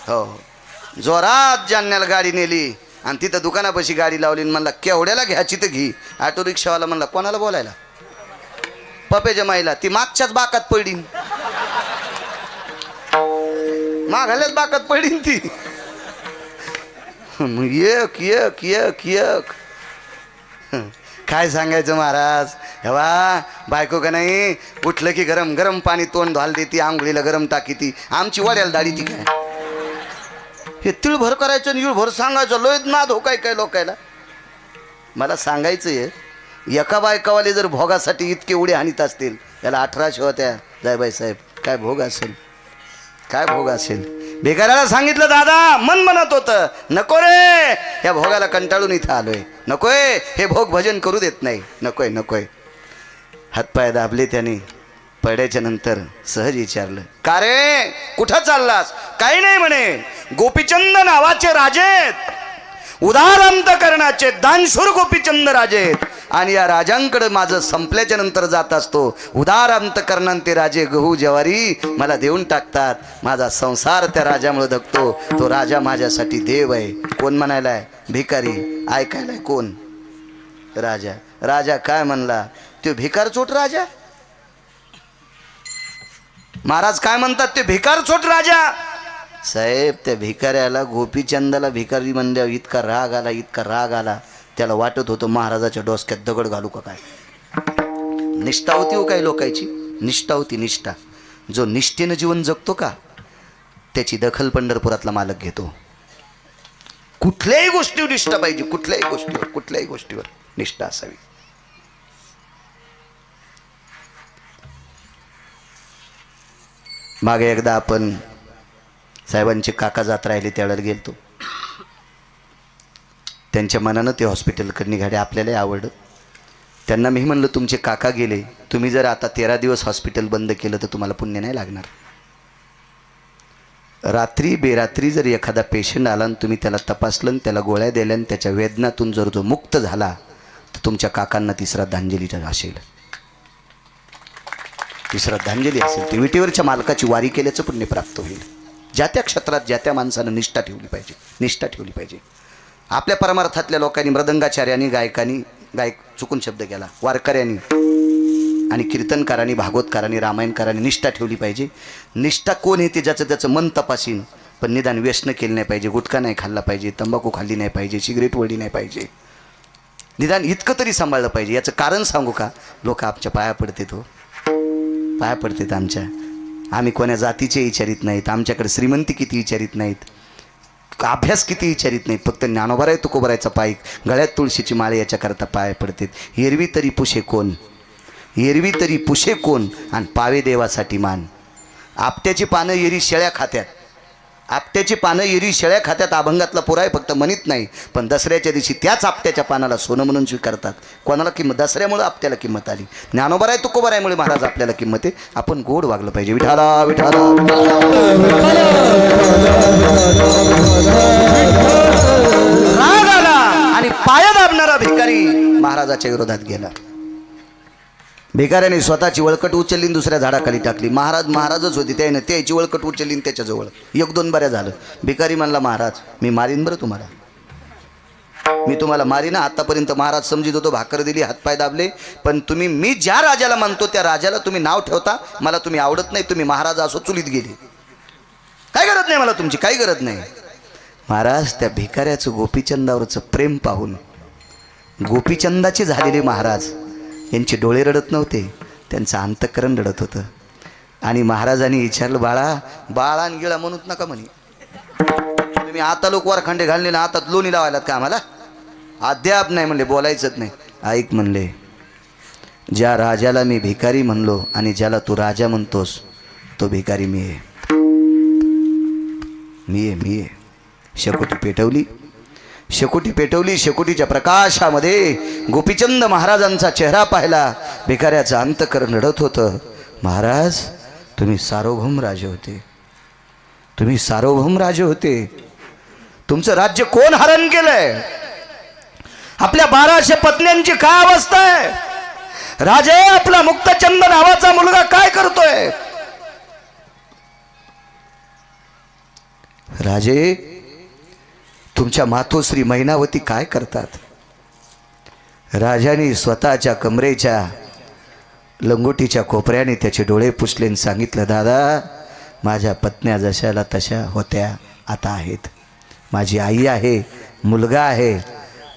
A: हो जोरात जालन्याला गाडी नेली आणि तिथं दुकानापाशी गाडी लावली आणि म्हणला केवढ्याला घ्यायची तर घी ऑटो रिक्षावाला म्हणला कोणाला बोलायला पप्याच्या माईला ती मागच्याच बाकात पडली मागाल्याच बाकात पडली ती एक एक एक एक काय सांगायचं महाराज हेवा बायको का नाही उठलं की गरम गरम पाणी तोंड धुवायला देते आंघोळीला गरम टाकी ती आमची वड्याला दाढी ती काय हे तिळभर करायचं आणि इळभर सांगायचं लोयत नाद हो काय काय लोकायला मला सांगायचं आहे एका बायकावाले जर भोगासाठी इतके उडे हानीत असतील याला 18 होत्या जायबाई साहेब काय भोग असेल काय भोग असेल भिकाऱ्याला सांगितलं दादा मन म्हणत होतं नको रे या भोगाला कंटाळून इथं आलोय नकोय हे भोग भजन करू देत नाही नकोय नकोय हातपाय दाबले त्याने पड्याच्या नंतर सहज विचारलं का रे कुठं चाललास काही नाही म्हणे गोपीचंद नावाचे राजेत उदार अंतकरणाचे दानशूर गोपीचंद राजेत आणि या राजांकडे माझं संपल्याच्या नंतर जात असतो उदार अंतकरणान ते राजे गहू ज्वारी मला देऊन टाकतात माझा संसार त्या राजामुळे धकतो तो राजा माझ्यासाठी देव आहे कोण म्हणायलाय भिकारी ऐकायलाय कोण राजा राजा काय म्हणला तो भिकारचोट राजा महाराज काय म्हणतात ते भिकारचोट राजा साहेब त्या भिकाऱ्याला गोपीचंदाला भिकारी म्हणल्यावर इतका राग आला त्याला वाटत होतं महाराजाच्या डोसक्यात दगड घालू का काय निष्ठा होती हो काही लोकांची निष्ठा होती निष्ठा जो निष्ठेनं जीवन जगतो का त्याची दखल पंढरपुरातला मालक घेतो कुठल्याही गोष्टीवर निष्ठा पाहिजे कुठल्याही गोष्टीवर निष्ठा असावी मागे एकदा आपण साहेबांचे काका जात राहिले त्यावेळेला गेलतो त्यांच्या मनानं ते हॉस्पिटलकडे निघाले आपल्यालाही आवडलं त्यांना मी म्हणलं तुमचे काका गेले तुम्ही जर आता 13 दिवस हॉस्पिटल बंद केलं तर तुम्हाला पुण्य नाही लागणार रात्री बेरात्री जर एखादा पेशंट आला आणि तुम्ही त्याला तपासलं आणि त्याला गोळ्या दिल्या आणि त्याच्या वेदनातून जर जो मुक्त झाला तर तुमच्या काकांना ती श्रद्धांजली असेल ती श्रद्धांजली असेल ती विटेवरच्या मालकाची वारी केल्याचं पुण्य प्राप्त होईल ज्या त्या क्षेत्रात ज्या त्या माणसानं निष्ठा ठेवली पाहिजे आपल्या परमार्थातल्या लोकांनी मृदंगाचार्यांनी गायक चुकून शब्द केला वारकऱ्यांनी आणि कीर्तनकारांनी भागवतकारांनी रामायणकारांनी निष्ठा ठेवली पाहिजे निष्ठा कोण येते ज्याचं त्याचं मन तपासीन पण निदान व्यसन केलं नाही पाहिजे गुटखा नाही खाल्ला पाहिजे तंबाखू खाल्ली नाही पाहिजे सिगरेट ओढली नाही पाहिजे निदान इतकं तरी सांभाळलं पाहिजे याचं कारण सांगू का लोक आमच्या पाया पडतात हो पाया पडतात आमच्या आम्ही कोण्या जातीचे विचारित नाहीत आमच्याकडे श्रीमंती किती विचारित नाहीत अभ्यास किती विचारित नाहीत फक्त ज्ञानोबाराय तुकोबारायचा पाईक गळ्यात तुळशीची माळे याच्याकरता पाय पडतात एरवी तरी पुशे कोण आणि पावे देवासाठी मान आपट्याची पानं एरी शेळ्या खात्यात अभंगातला पुराय फक्त म्हणत नाही पण दसऱ्याच्या दिवशी त्याच आपट्याच्या पानाला सोनं म्हणून स्वीकारतात कोणाला किंमत दसऱ्यामुळे आपल्याला किंमत आली ज्ञानोबाराय तुकोबारायमुळे महाराज आपल्याला किंमत आहे आपण गोड वागलं पाहिजे विठाला विठाला राग आला आणि पाया दाबणारा भिकारी महाराजाच्या विरोधात गेला भिकाऱ्याने स्वतःची वळकट उचलली दुसऱ्या झाडाखाली टाकली महाराजच होती त्याने त्याची वळकट उचलली त्याच्याजवळ 1-2 बऱ्या झालं भिकारी म्हणला महाराज मी मारीन बरं तुम्हाला मी तुम्हाला मारीना. आतापर्यंत महाराज समजित होतो, भाकर दिली, हातपाय दाबले, पण तुम्ही मी ज्या राजाला मानतो त्या राजाला तुम्ही नाव ठेवता. मला तुम्ही आवडत नाही. तुम्ही महाराज असो चुलीत गेले, काय गरज नाही मला तुमची, काही गरज नाही. महाराज त्या भिकाऱ्याचं गोपीचंदावरचं प्रेम पाहून गोपीचंदाचे झालेले महाराज यांचे डोळे रडत नव्हते, त्यांचं अंतःकरण रडत होतं. आणि महाराजांनी विचारलं, बाळा बाळा आणि गिळा म्हणूच नका म्हणे. तुम्ही आता लोक वरखंडे घालले ना, आता लोणी लावायलात का आम्हाला? अद्याप नाही म्हणले, बोलायचंच नाही. ऐक म्हणले, ज्या राजाला मी भिकारी म्हणलो आणि ज्याला तू राजा म्हणतोस तो भिकारी मी आहे. मी आहे. शेकोटी पेटवली. शेकोटीच्या प्रकाशामध्ये गोपीचंद महाराजांचा चेहरा पाहिला. भिकाऱ्याचं अंतःकरण रडत होतं. महाराज तुम्ही सार्वभौम राजे होते. तुमचं राज्य कोण हरण केलंय? आपल्या 1200 पत्न्यांची काय अवस्था आहे? राजे आपला मुक्तचंद नावाचा मुलगा काय करतोय? राजे तुमच्या मातोश्री मैनावती काय करतात? राजाने स्वतःच्या कमरेच्या लंगोटीच्या कोपऱ्याने त्याचे डोळे पुसले आणि सांगितलं, दादा माझ्या पत्न्या जशाला तशा होत्या आता आहेत. माझी आई आहे, मुलगा आहे,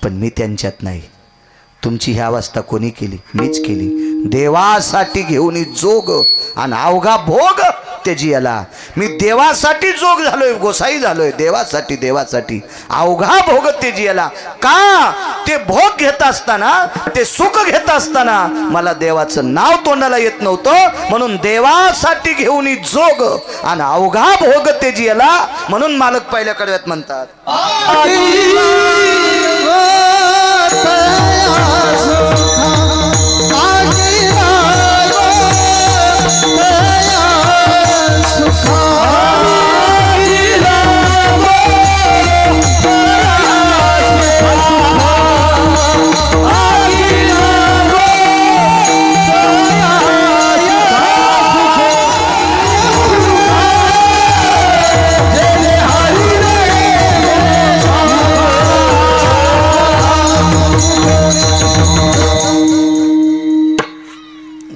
A: पण मी त्यांच्यात नाही. तुमची ही अवस्था कोणी केली? मीच केली. देवासाठी घेऊन जोग आणि अवघा भोग त्याची याला. मी देवासाठी जोग झालोय, गोसाई झालोय, देवासाठी अवघा भोग त्याची याला. का? ते भोग घेत असताना, ते सुख घेत असताना मला देवाचं नाव तोंडाला येत नव्हतं, म्हणून देवासाठी घेऊन जोग आणि अवघा भोग त्याची याला. म्हणून मालक पहिल्या कडव्यात म्हणतात,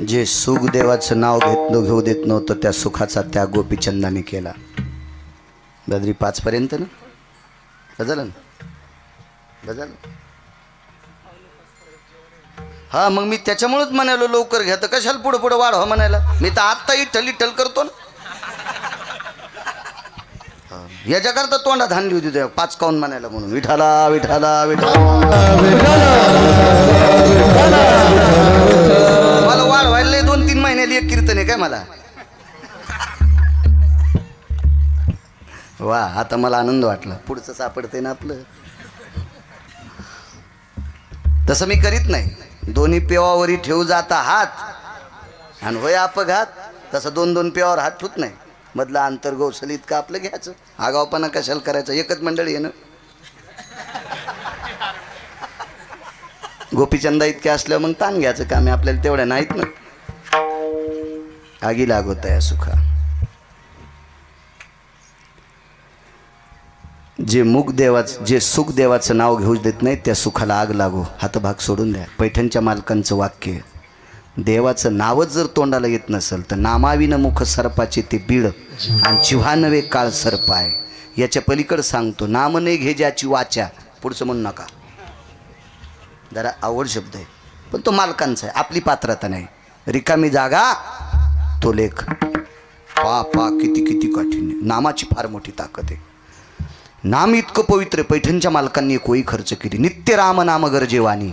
A: जे सुख देवाचं नाव घेऊ देत नव्हतं त्या सुखाचा त्याग गोपीचंदाने केला. बद्री 5 पर्यंत ना बदल हा. मग मी त्याच्यामुळेच म्हणालो लवकर घ्या, तर कशाला पुढे वाढवा म्हणायला. मी तर आत्ता इठल करतो ना. याच्याकरता तोंडात हाणली होती त्या 5 काऊन म्हणायला, म्हणून विठाला विठाला मला वाढ व्हायला 2-3 महिन्याला एक कीर्तन आहे काय मला. वा, आता मला आनंद वाटला. पुढचं सापडते ना आपलं. तसं मी करीत नाही. दोन्ही पेवावरी ठेवू जाता हात आणि होय अपघात, तसं 2-2 पेवावर हात ठेवत नाही. मधला अंतर गौसल इतकं आपलं घ्यायचं. आगावपणा कशाला करायचं? एकच मंडळी आहे ना. गोपीचंदा इतके असल्यावर मग ताण घ्यायचं काम आहे आपल्याला, तेवढ्या नाहीत ना. आगी लागत आहे सुखा. जे सुख देवाचं नाव घेऊ देत नाही त्या सुखाला आग लागो. हातभाग सोडून द्या. पैठणच्या मालकांचं वाक्य, देवाचं नावच जर तोंडाला येत नसेल तर नामाविन मुख सर्पाचे ते बीड आणि जिव्हा नवे काळ सर्प आहे. याच्या पलीकडे सांगतो, नाम नाही घे ज्याची वाचा. पुढचं म्हणू नका, जरा आवड शब्द आहे, पण तो मालकांचा आहे, आपली पात्रता नाही. रिकामी जागा तो लेख. पा किती कठीण आहे. नामाची फार मोठी ताकद आहे. नाम इतकं पवित्र. पैठणच्या मालकांनी एक ओळी खर्च केली, नित्य राम नाम गरजेवानी.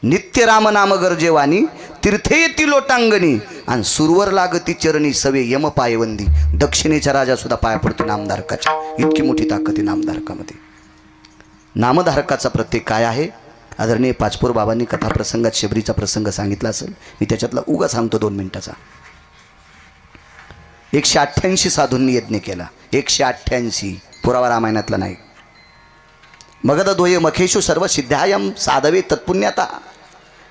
A: नित्य राम नाम गरजेवानी, तीर्थे येती लोटांगणी आणि सुरवर लागती चरणी सवे यम पायवंदी. दक्षिणेचा राजा सुद्धा पाया पडतो नामधारकाच्या. इतकी मोठी ताकद आहे नामधारकामध्ये. नामधारकाचा प्रत्येक काय आहे? आदरणीय पाचपोर बाबांनी कथाप्रसंगात शबरीचा प्रसंग सांगितला असेल, मी त्याच्यातला उगा सांगतो 2 मिनिटाचा. 188 साधूंनी यज्ञ केला. 188, पुरावा रामायणातला नाही. मगध द्वये मखेषु सर्व सिद्धायम साधवे तत्पुण्याता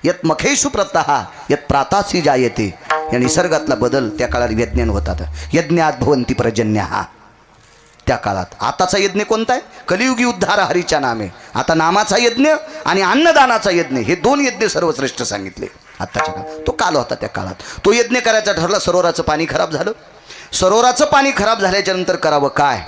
A: यत मखेषु प्रतः यत प्रातासी जायते. या निसर्गातला बदल त्या काळात यज्ञान होतात. यज्ञात भवंती पर्जन्या. त्या काळात. आताचा यज्ञ कोणता आहे? कलियुगी उद्धार हरीच्या नामे. आता नामाचा यज्ञ आणि अन्नदानाचा यज्ञ हे दोन यज्ञ सर्वश्रेष्ठ सांगितले आत्ताच्या काळात. तो काल होता त्या काळात. तो यज्ञ करायचा ठरला. सरोवराचं पाणी खराब झालं. सरोवराचं पाणी खराब झाल्याच्या नंतर करावं काय?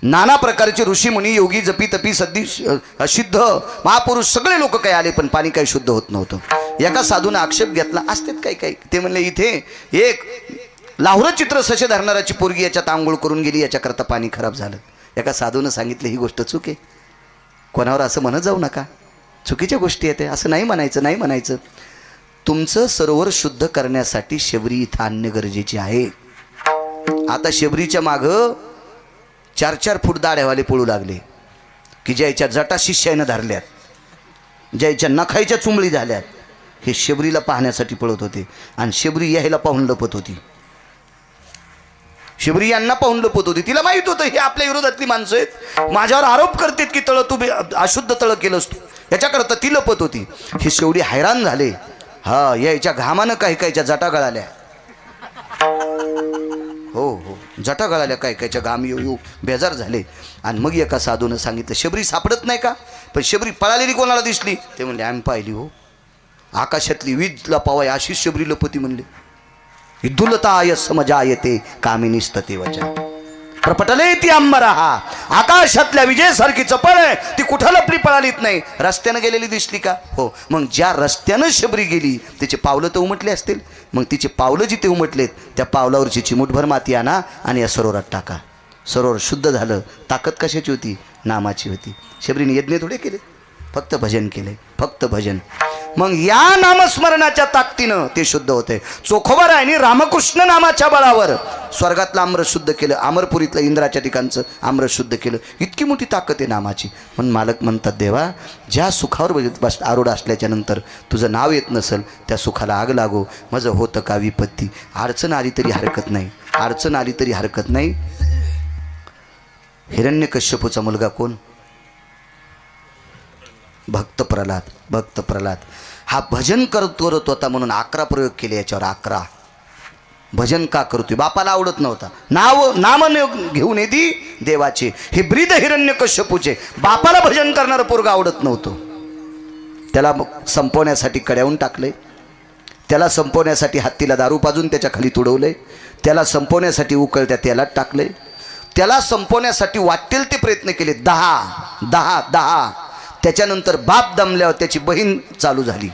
A: नाना प्रकारचे ऋषीमुनी योगी जपी तपी सद्दी सिद्ध महापुरुष सगळे लोक काही आले, पण पाणी काही शुद्ध होत नव्हतं. एका साधूने आक्षेप घेतला. असतेत काही काही. ते म्हणले इथे एक लाहुरं चित्र ससे धरणाराची पोरगी याच्यात आंघोळ करून गेली, याच्याकरता पाणी खराब झालं. एका साधूनं सांगितलं ही गोष्ट चूक आहे. कोणावर असं म्हणत जाऊ नका. चुकीच्या गोष्टी आहेत असं नाही म्हणायचं. नाही म्हणायचं. तुमचं सरोवर शुद्ध करण्यासाठी शबरी इथं आणणे गरजेचे आहे. आता शबरीच्या मागं 4-4 फूट दाढ्यावाले पळू लागले की ज्याच्या जटा शिष्यानं धरल्यात, ज्याच्या नखायच्या चुंबळी झाल्यात, हे शबरीला पाहण्यासाठी पळत होते. आणि शबरी यायला पाहून लपत होती. शबरी यांना पाहून लपत होती. तिला माहित होतं हे आपल्या विरोधातली माणसं आहेत, माझ्यावर आरोप करतात की तळ तू अशुद्ध तळ केलंस तू, याच्याकरता ती लपत होती. हे शेवटी हैराण झाले. हा यायच्या घामानं काही काहीच्या जटा गळाल्या. हो हो जटा गळाल्या काय कायच्या घाम येऊ बेजार झाले. आणि मग एका साधूनं सांगितलं शबरी सापडत नाही का? पण शबरी पळालेली कोणाला दिसली? ते म्हणले आम्ही पाहिली हो. आकाशातली वीज लपावाय अशी शबरी लपती म्हणले. दुलताय समजायते कामिनीस्तते वचा प्रपटले ती अंबरहा. आकाशातल्या विजेसारखी चपळ आहे ती कुठं लपली पळालीत नाही. रस्त्यानं गेलेली दिसली का? हो. मग ज्या रस्त्यानं शबरी गेली तिचे पावलं तर उमटले असतील. मग तिचे पावलं जिथे उमटलेत त्या पावलावरची चिमूटभर माती आणा आणि या सरोवरात टाका. सरोवर शुद्ध झालं. ताकद कशाची होती? नामाची होती. शबरीने यज्ञ थोडे केले, फक्त भजन केले. फक्त भजन. मग या नामस्मरणाच्या ताकदीनं ते शुद्ध होते. चोखोबारायांनी रामकृष्ण नामाच्या बळावर स्वर्गातलं आम्र शुद्ध केलं. अमरपुरीतलं इंद्राच्या ठिकाणचं आम्र शुद्ध केलं. इतकी मोठी ताकद आहे नामाची. म्हणून मालक म्हणतात देवा ज्या सुखावर आरूढ असल्याच्या नंतर तुझं नाव येत नसेल त्या सुखाला आग लागो. माझं होतं का विपत्ती. अडचण आली तरी हरकत नाही. अडचण आली तरी हरकत नाही. हिरण्यकश्यपूचा मुलगा कोण? भक्त प्रल्हाद. भक्त प्रल्हाद हा भजन करत होता म्हणून 11 प्रयोग केले याच्यावर. 11 भजन का करतोय? बापाला आवडत नव्हता. नाम घेऊन येती देवाचे. हे ब्रीद हिरण्यकश्यपूचे बापाला भजन करणारं पोरगा आवडत नव्हतं. त्याला संपवण्यासाठी कड्यावून टाकले. त्याला संपवण्यासाठी हत्तीला दारू पाजून त्याच्या खाली तुडवले. त्याला संपवण्यासाठी उकळत्या तेलात टाकले. त्याला संपवण्यासाठी वाटेल ते प्रयत्न केले. 10. त्याच्यानंतर बाप दमल्यावर त्याची बहीण चालू झाली.